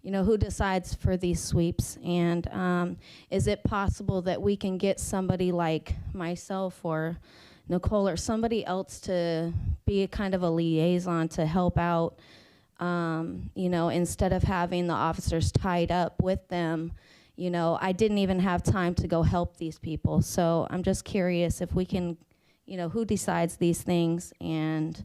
you know, who decides for these sweeps? And is it possible that we can get somebody like myself or Nicole or somebody else to be a kind of a liaison to help out, you know, instead of having the officers tied up with them? You know, I didn't even have time to go help these people. So I'm just curious if we can, you know, who decides these things, and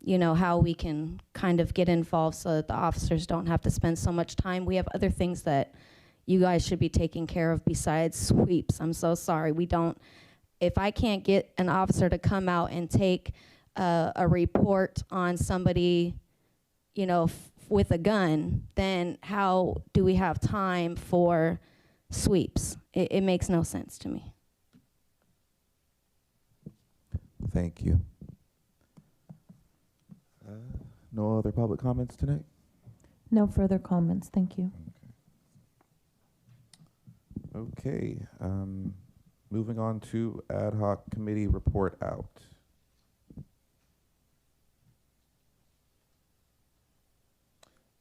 you know, how we can kind of get involved so that the officers don't have to spend so much time. We have other things that you guys should be taking care of besides sweeps. I'm so sorry. We don't, if I can't get an officer to come out and take a report on somebody, you know, with a gun, then how do we have time for sweeps? It makes no sense to me. Thank you. No other public comments tonight? No further comments, thank you. Okay, moving on to ad hoc committee report out.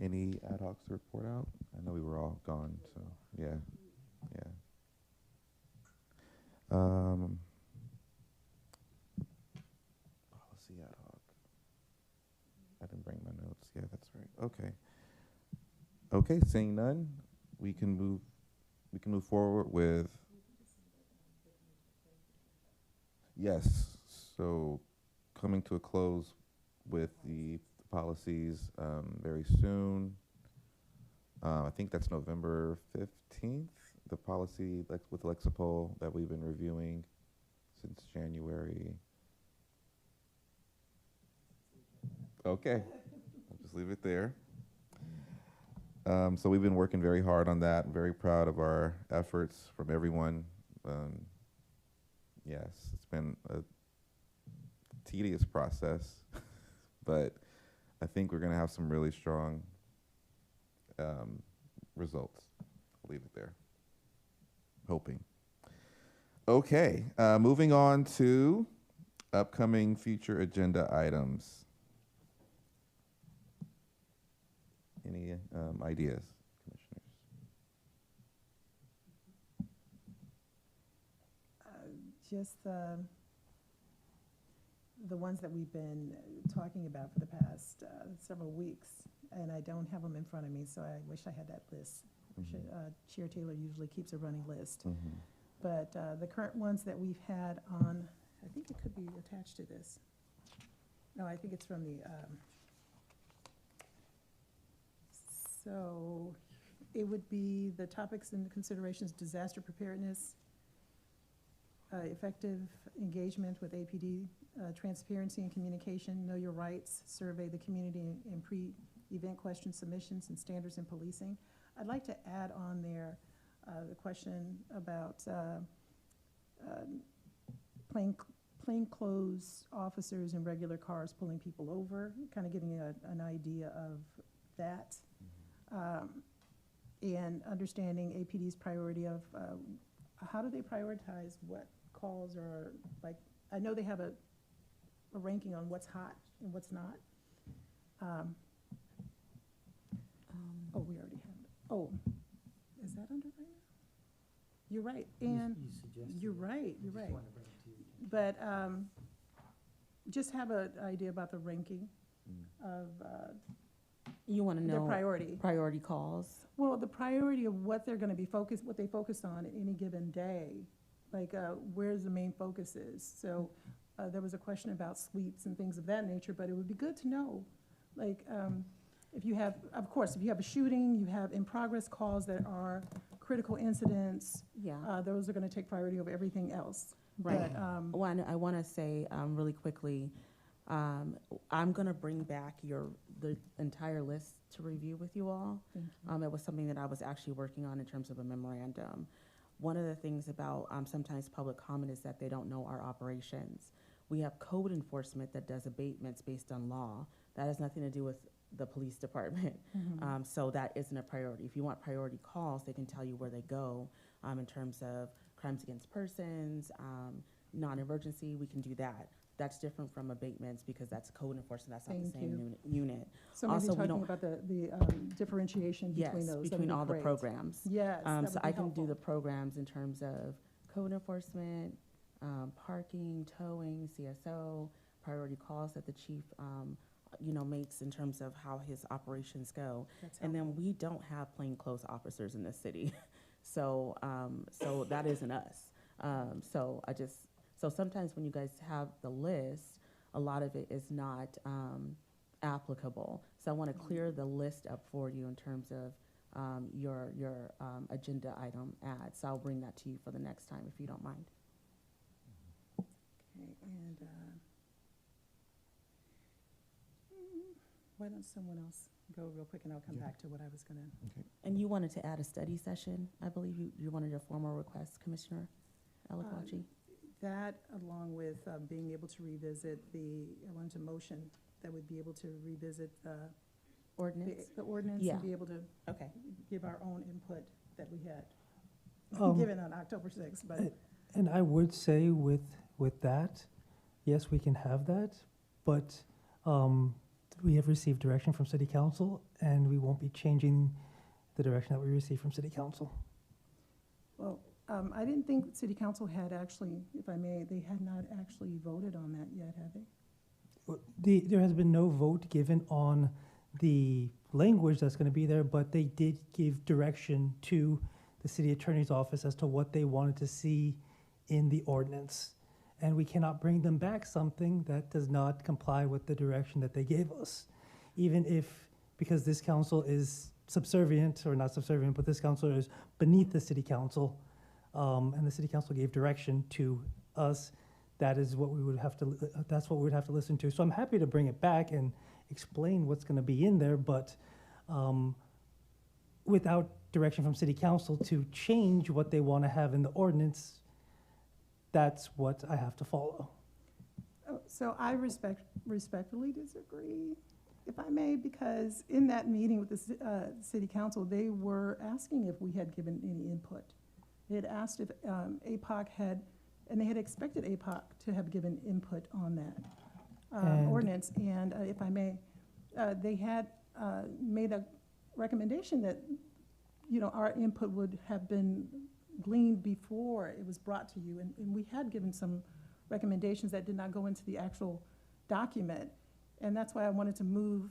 Any ad hocs to report out? I know we were all gone, so yeah, yeah. Policy ad hoc. I didn't bring my notes. Yeah, that's right. Okay. Okay, seeing none, we can move forward with. Yes. So, coming to a close with the policies very soon. I think that's November 15th. The policy with Lexipol that we've been reviewing since January. Okay, I'll just leave it there. So we've been working very hard on that. I'm very proud of our efforts from everyone. Yes, it's been a tedious process, but I think we're going to have some really strong results. I'll leave it there. Hoping. Okay, moving on to upcoming future agenda items. Any ideas, commissioners? Just the ones that we've been talking about for the past several weeks, and I don't have them in front of me, so I wish I had that list. Chair Taylor usually keeps a running list. But the current ones that we've had on, I think it could be attached to this. No, I think it's from the, so it would be the topics and considerations: disaster preparedness, effective engagement with APD, transparency and communication, know your rights, survey the community and pre-event question submissions, and standards in policing. I'd like to add on there the question about plainclothes officers in regular cars pulling people over, kind of giving an idea of that. And understanding APD's priority of how do they prioritize what calls are, like, I know they have a ranking on what's hot and what's not. Oh, we already have it. Oh, is that under right now? You're right, and you're right, you're right. but just have an idea about the ranking of You want to their know priority calls? Well, the priority of what they're going to be focused, what they focus on at any given day, like where's the main focus is. So there was a question about sweeps and things of that nature, but it would be good to know, like, if you have, of course, if you have a shooting, you have in-progress calls that are critical incidents, Yeah. those are going to take priority over everything else. Right. But, Well, I want to say really quickly, I'm going to bring back the entire list to review with you all. thank you. It was something that I was actually working on in terms of a memorandum. One of the things about sometimes public comment is that they don't know our operations. We have code enforcement that does abatements based on law. That has nothing to do with the police department. So that isn't a priority. If you want priority calls, they can tell you where they go in terms of crimes against persons, non-emergency, we can do that. That's different from abatements because that's code enforcement, that's not the Thank same unit. So maybe Also, we talking don't- about the differentiation between Yes, those. that'd between be all the great. programs. Yes, that would So be I can do helpful. the programs in terms of code enforcement, parking, towing, CSO, priority calls that the chief, makes in terms of how his operations go. That's And then helpful. we don't have plainclothes officers in this city. So that isn't us. So sometimes when you guys have the list, a lot of it is not applicable. So I want to clear the list up for you in terms of your agenda item ads. So I'll bring that to you for the next time if you don't mind. Okay, and why don't someone else go real quick and I'll come back to what I was gonna. And you wanted to add a study session, I believe you wanted a formal request, Commissioner Alaquachi? That, along with being able to revisit I wanted to motion that would be able to revisit Ordinance? the ordinance Yeah. and be able to Okay. give our own input that we had Um, given on October 6th, but And I would say with that, yes, we can have that, but we have received direction from City Council, and we won't be changing the direction that we received from City Council. well, I didn't think City Council had actually, if I may, they had not actually voted on that yet, had they? There has been no vote given on the language that's going to be there, but they did give direction to the city attorney's office as to what they wanted to see in the ordinance. And we cannot bring them back something that does not comply with the direction that they gave us. Even if, because this council is subservient, or not subservient, but this council is beneath the city council, and the city council gave direction to us, that is what we would have to, that's what we would have to listen to. So I'm happy to bring it back and explain what's gonna be in there, but without direction from city council to change what they wanna have in the ordinance, that's what I have to follow. Oh, so I respectfully disagree, if I may, because in that meeting with the city council, they were asking if we had given any input. They had asked if APOC had, and they had expected APOC to have given input on that And- ordinance. And if I may, they had made a recommendation that, our input would have been gleaned before it was brought to you. And we had given some recommendations that did not go into the actual document. And that's why I wanted to move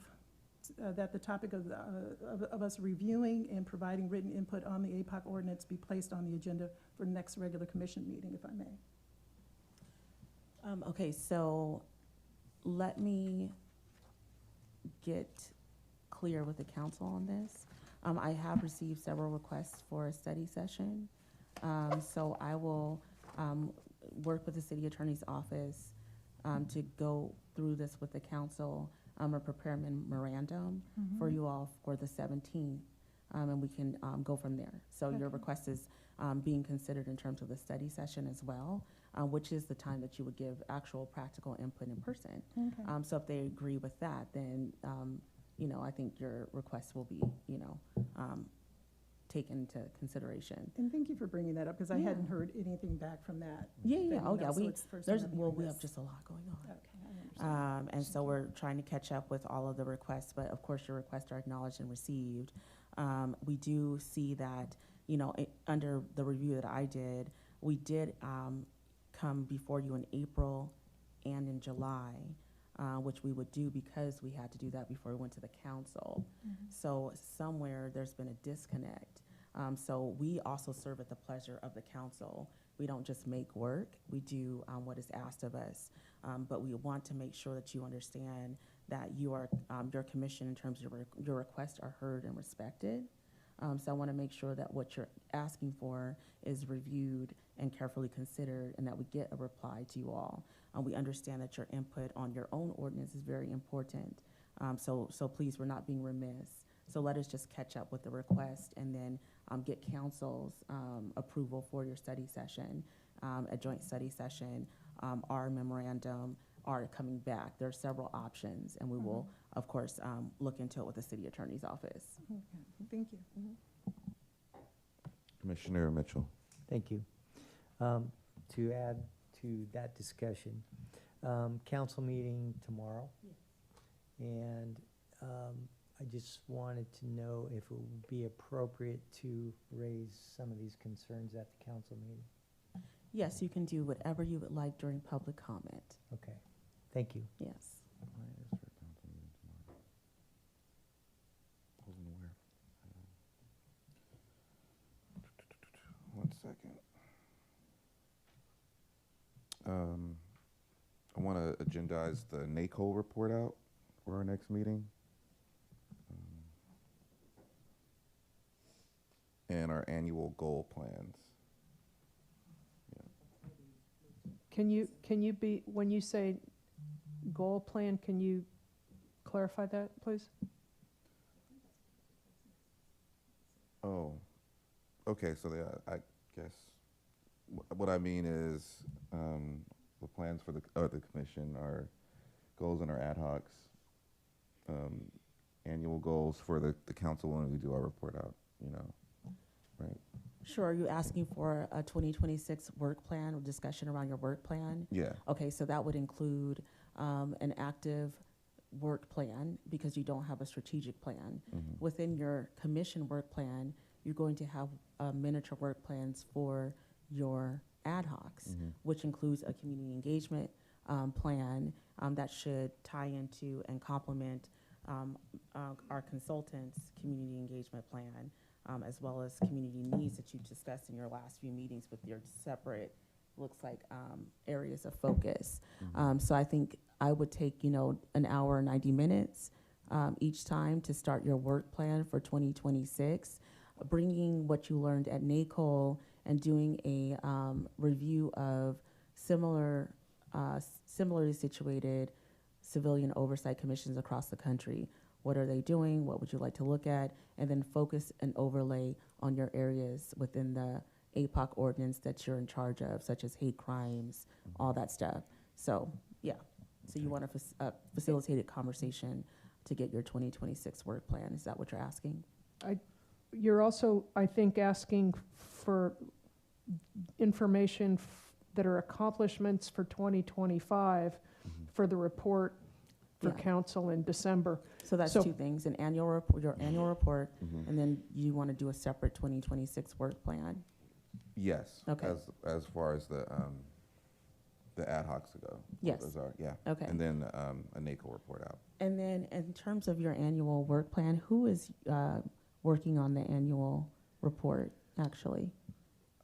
that the topic of us reviewing and providing written input on the APOC ordinance be placed on the agenda for the next regular commission meeting, if I may. Okay, so let me get clear with the council on this. I have received several requests for a study session. So I will work with the city attorney's office to go through this with the council or prepare a memorandum for you all for the 17th, and we can go from there. So your Okay. request is being considered in terms of the study session as well, which is the time that you would give actual practical input in person. Okay. So if they agree with that, then, I think your request will be, taken into consideration. And thank you for bringing that up, because I Yeah. hadn't heard anything back from that. Yeah, yeah, oh, venue, yeah, so we, it's the first time I'm hearing we have this. just a lot going on. Okay, I understand. And so we're trying to catch up with all of the requests, but of course your requests are acknowledged and received. We do see that, under the review that I did, we did come before you in April and in July, which we would do because we had to do that before we went to the council. So somewhere there's been a disconnect. So we also serve at the pleasure of the council. We don't just make work, we do what is asked of us. But we want to make sure that you understand that you are, your commission in terms of your requests are heard and respected. So I want to make sure that what you're asking for is reviewed and carefully considered, and that we get a reply to you all. We understand that your input on your own ordinance is very important. So please, we're not being remiss. So let us just catch up with the request and then get council's approval for your study session, a joint study session, our memorandum, are coming back. There are several options, and we will, of course, look into it with the city attorney's office. Okay, thank you. Commissioner Mitchell. Thank you. To add to that discussion, council meeting tomorrow. And I just wanted to know if it would be appropriate to raise some of these concerns at the council meeting. Yes, you can do whatever you would like during public comment. Okay, thank you. Yes. One second. I want to agendize the NACO report out for our next meeting. And our annual goal plans. Can you be, when you say goal plan, can you clarify that, please? Oh, okay, so I guess what I mean is the plans for the commission, our goals and our ad hocs, annual goals for the council when we do our report out, you know, right? Sure. Are you asking for a 2026 work plan or discussion around your work plan? Yeah. Okay, so that would include an active work plan because you don't have a strategic plan. Within your commission work plan, you're going to have miniature work plans for your ad hocs, which includes a community engagement plan that should tie into and complement our consultants' community engagement plan, as well as community needs that you discussed in your last few meetings with your separate, looks like, areas of focus. So I think I would take, an hour, 90 minutes each time to start your work plan for 2026, bringing what you learned at NACOL and doing a review of similarly situated civilian oversight commissions across the country. What are they doing? What would you like to look at? And then focus and overlay on your areas within the APOC ordinance that you're in charge of, such as hate crimes, all that stuff. So, yeah. So you want a facilitated conversation to get your 2026 work plan. Is that what you're asking? You're also, I think, asking for information that are accomplishments for 2025 for the report for council in December. So that's two things, an annual report, your annual report, and then you want to do a separate 2026 work plan? Yes. Okay. As far as the ad hocs go. Yes. Those are, yeah. Okay. And then a NACO report out. And then in terms of your annual work plan, who is working on the annual report, actually?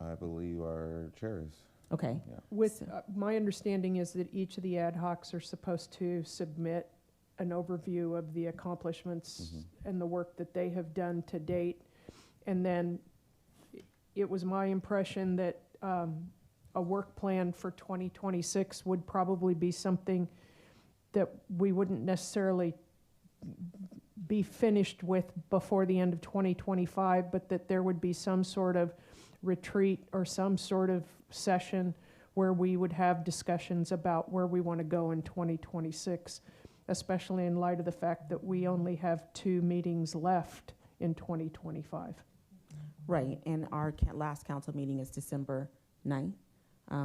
I believe our chair is. Okay. Yeah. With, my understanding is that each of the ad hocs are supposed to submit an overview of the accomplishments and the work that they have done to date. And then it was my impression that a work plan for 2026 would probably be something that we wouldn't necessarily be finished with before the end of 2025, but that there would be some sort of retreat or some sort of session where we would have discussions about where we want to go in 2026, especially in light of the fact that we only have 2 meetings left in 2025. Right, and our last council meeting is December 9th.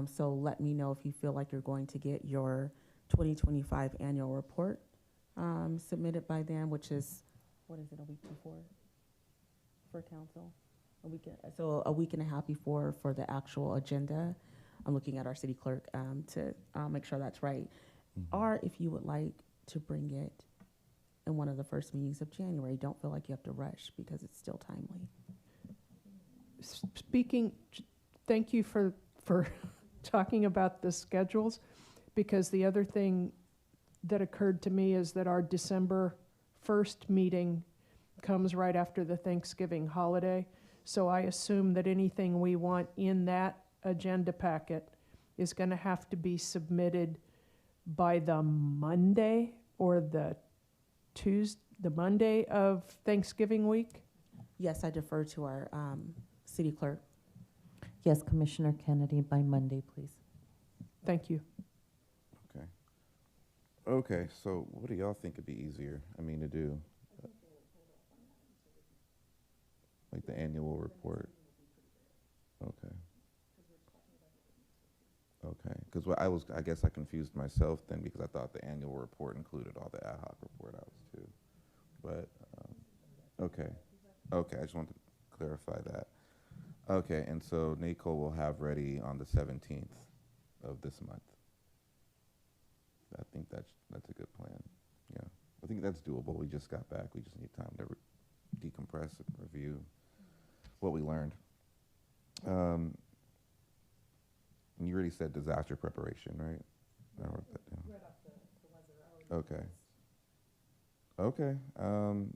So let me know if you feel like you're going to get your 2025 annual report submitted by then, which is, what is it, a week before for council? So a week and a half before for the actual agenda. I'm looking at our city clerk to make sure that's right. Or if you would like to bring it in one of the first meetings of January, don't feel like you have to rush because it's still timely. Speaking, thank you for talking about the schedules, because the other thing that occurred to me is that our December 1st meeting comes right after the Thanksgiving holiday. So I assume that anything we want in that agenda packet is going to have to be submitted by the Monday or the Monday of Thanksgiving week? Yes, I defer to our city clerk. Yes, Commissioner Kennedy, by Monday, please. Thank you. Okay. Okay, so what do y'all think would be easier, to do? Like the annual report? Okay. Okay, because I guess I confused myself then because I thought the annual report included all the ad hoc report outs too. But, okay. Okay, I just wanted to clarify that. Okay, and so NACO will have ready on the 17th of this month. I think that's a good plan. Yeah, I think that's doable. We just got back. We just need time to decompress and review what we learned. And you already said disaster preparation, right? I wrote that down. Right off the okay. Okay.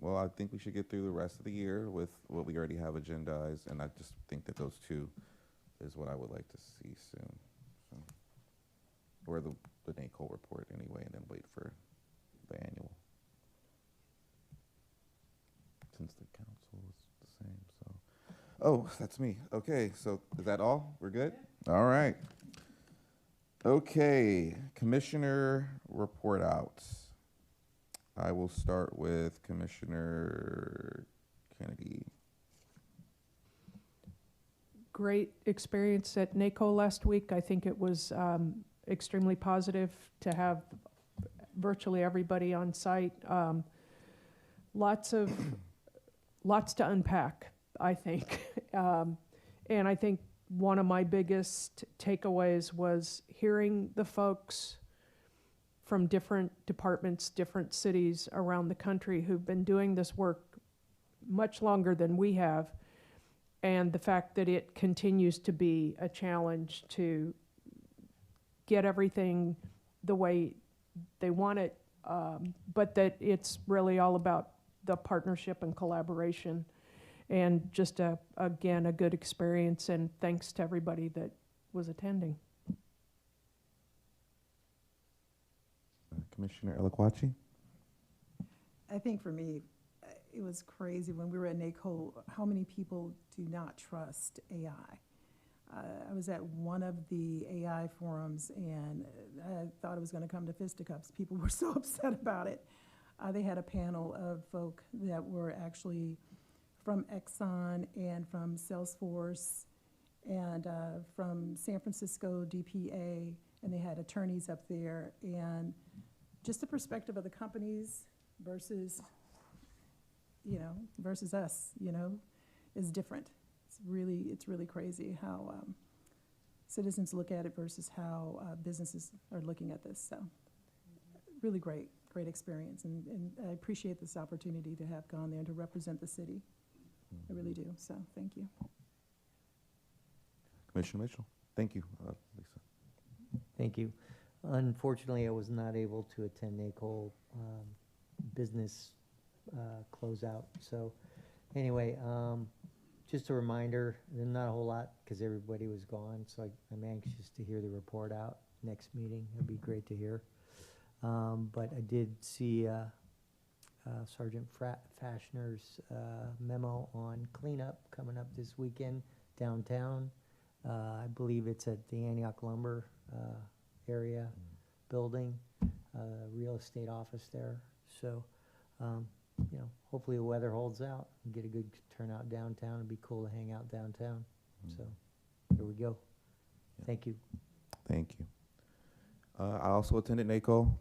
Well, I think we should get through the rest of the year with what we already have agendized, and I just think that those two is what I would like to see soon. So, or the NACO report anyway, and then wait for the annual. Since the council is the same, so. Oh, that's me. Okay, so is that all? We're good? All right. Okay, commissioner report outs. I will start with Commissioner Kennedy. Great experience at NACO last week. I think it was extremely positive to have virtually everybody on site. Lots to unpack, I think. And I think one of my biggest takeaways was hearing the folks from different departments, different cities around the country who've been doing this work much longer than we have, and the fact that it continues to be a challenge to get everything the way they want it, but that it's really all about the partnership and collaboration, and just again, a good experience, and thanks to everybody that was attending. Commissioner Eloquachi? I think for me, it was crazy when we were at NACO, how many people do not trust AI. I was at one of the AI forums, and I thought it was going to come to fisticuffs. People were so upset about it. They had a panel of folk that were actually from Exxon and from Salesforce and from San Francisco DPA, and they had attorneys up there, and just the perspective of the companies versus, versus us, is different. It's really crazy how citizens look at it versus how businesses are looking at this. So really great experience. And I appreciate this opportunity to have gone there and to represent the city. I really do. So thank you. Commissioner Mitchell? Thank you, Lisa. Thank you. Unfortunately, I was not able to attend NACO business closeout. So anyway, just a reminder, there's not a whole lot because everybody was gone. So I'm anxious to hear the report out next meeting. It'd be great to hear. But I did see Sergeant Fashner's memo on cleanup coming up this weekend downtown. I believe it's at the Antioch Lumber area building, real estate office there. So, hopefully the weather holds out and get a good turnout downtown. It'd be cool to hang out downtown. So, here we go. Thank you. Thank you. I also attended NACO.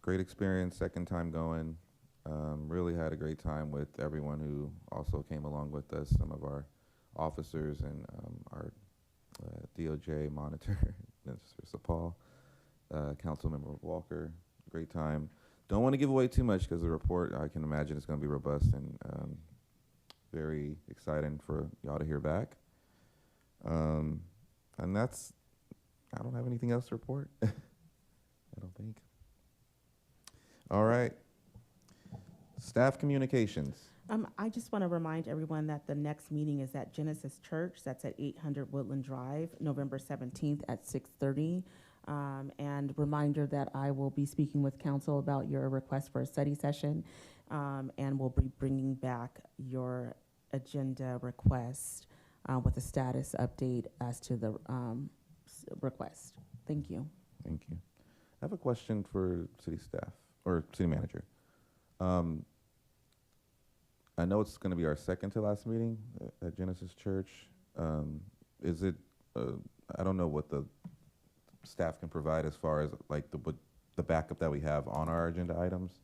Great experience, second time going. Really had a great time with everyone who also came along with us, some of our officers and our DOJ monitor, Mr. Sapal, Councilmember Walker. Great time. Don't want to give away too much because the report, I can imagine, is going to be robust and very exciting for y'all to hear back. And that's, I don't have anything else to report. I don't think. All right. Staff communications. I just want to remind everyone that the next meeting is at Genesis Church. That's at 800 Woodland Drive, November 17th at 6:30. And reminder that I will be speaking with council about your request for a study session, and we'll be bringing back your agenda request with a status update as to the request. Thank you. Thank you. I have a question for city staff or city manager. I know it's going to be our second to last meeting at Genesis Church. Is it, I don't know what the staff can provide as far as like the backup that we have on our agenda items.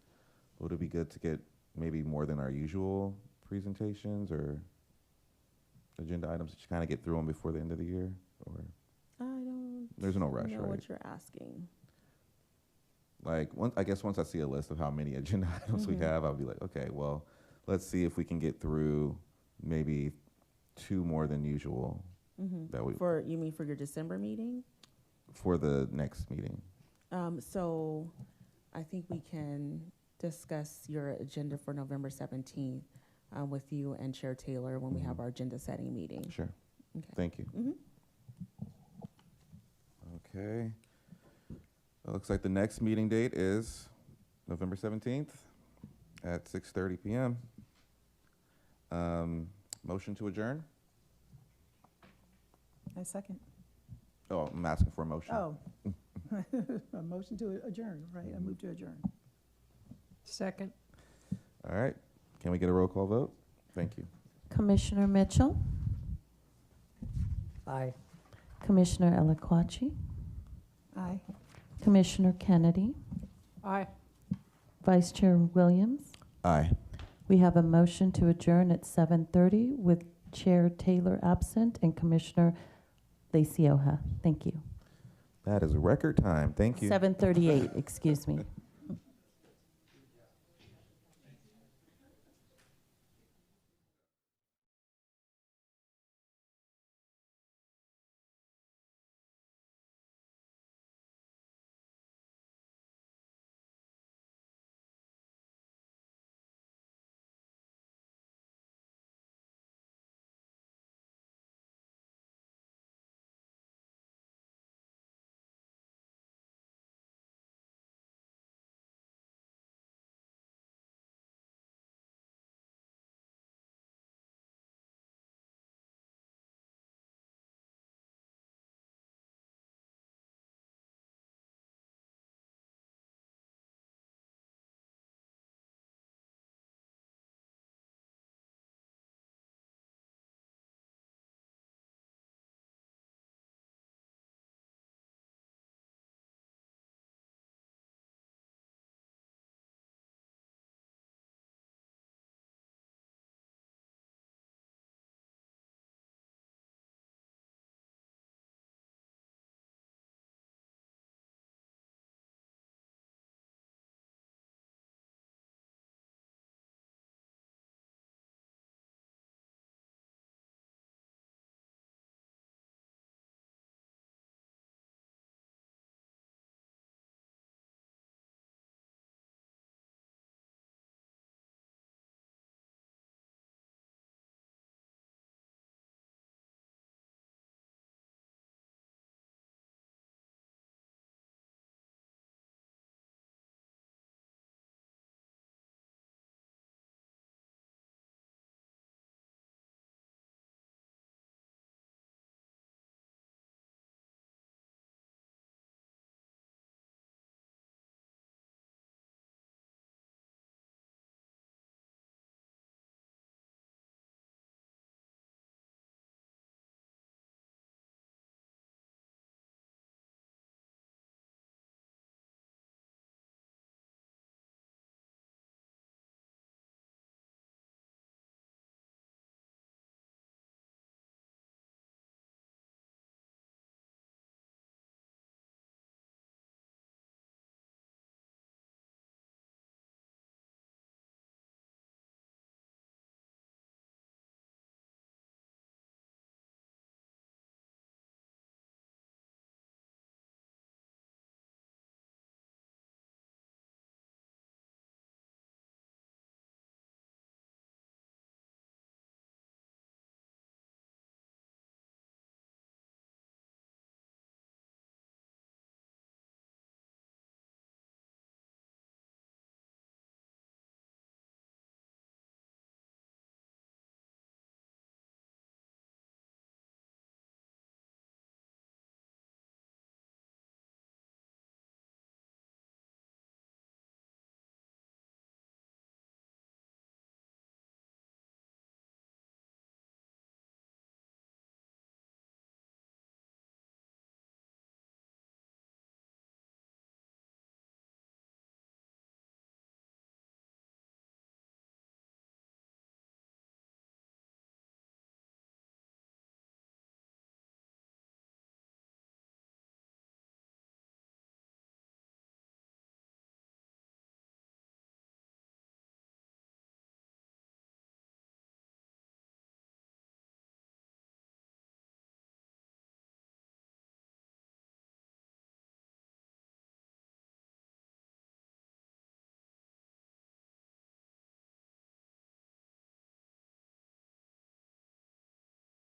Would it be good to get maybe more than our usual presentations or agenda items to kind of get through them before the end of the year? Or I don't there's no rush, know right? what you're asking. Like, I guess once I see a list of how many agenda items we have, I'll be like, okay, well, let's see if we can get through maybe 2 more than usual. That we You mean for your December meeting? for the next meeting. So I think we can discuss your agenda for November 17th with you and Chair Taylor when we have our agenda setting meeting. Sure. Okay. Thank you. Okay. It looks like the next meeting date is November 17th at 6:30 p.m. Motion to adjourn? I second. Oh, I'm asking for a motion. Oh. A motion to adjourn, right? I move to adjourn. Second. All right. Can we get a roll call vote? Thank you. Commissioner Mitchell, Aye. Commissioner Eloquachi, Aye. Commissioner Kennedy, Aye. Vice Chair Williams. Aye. We have a motion to adjourn at 7:30 with Chair Taylor absent and Commissioner Lacioja. Thank you. That is a record time. Thank you. 7:38, excuse me.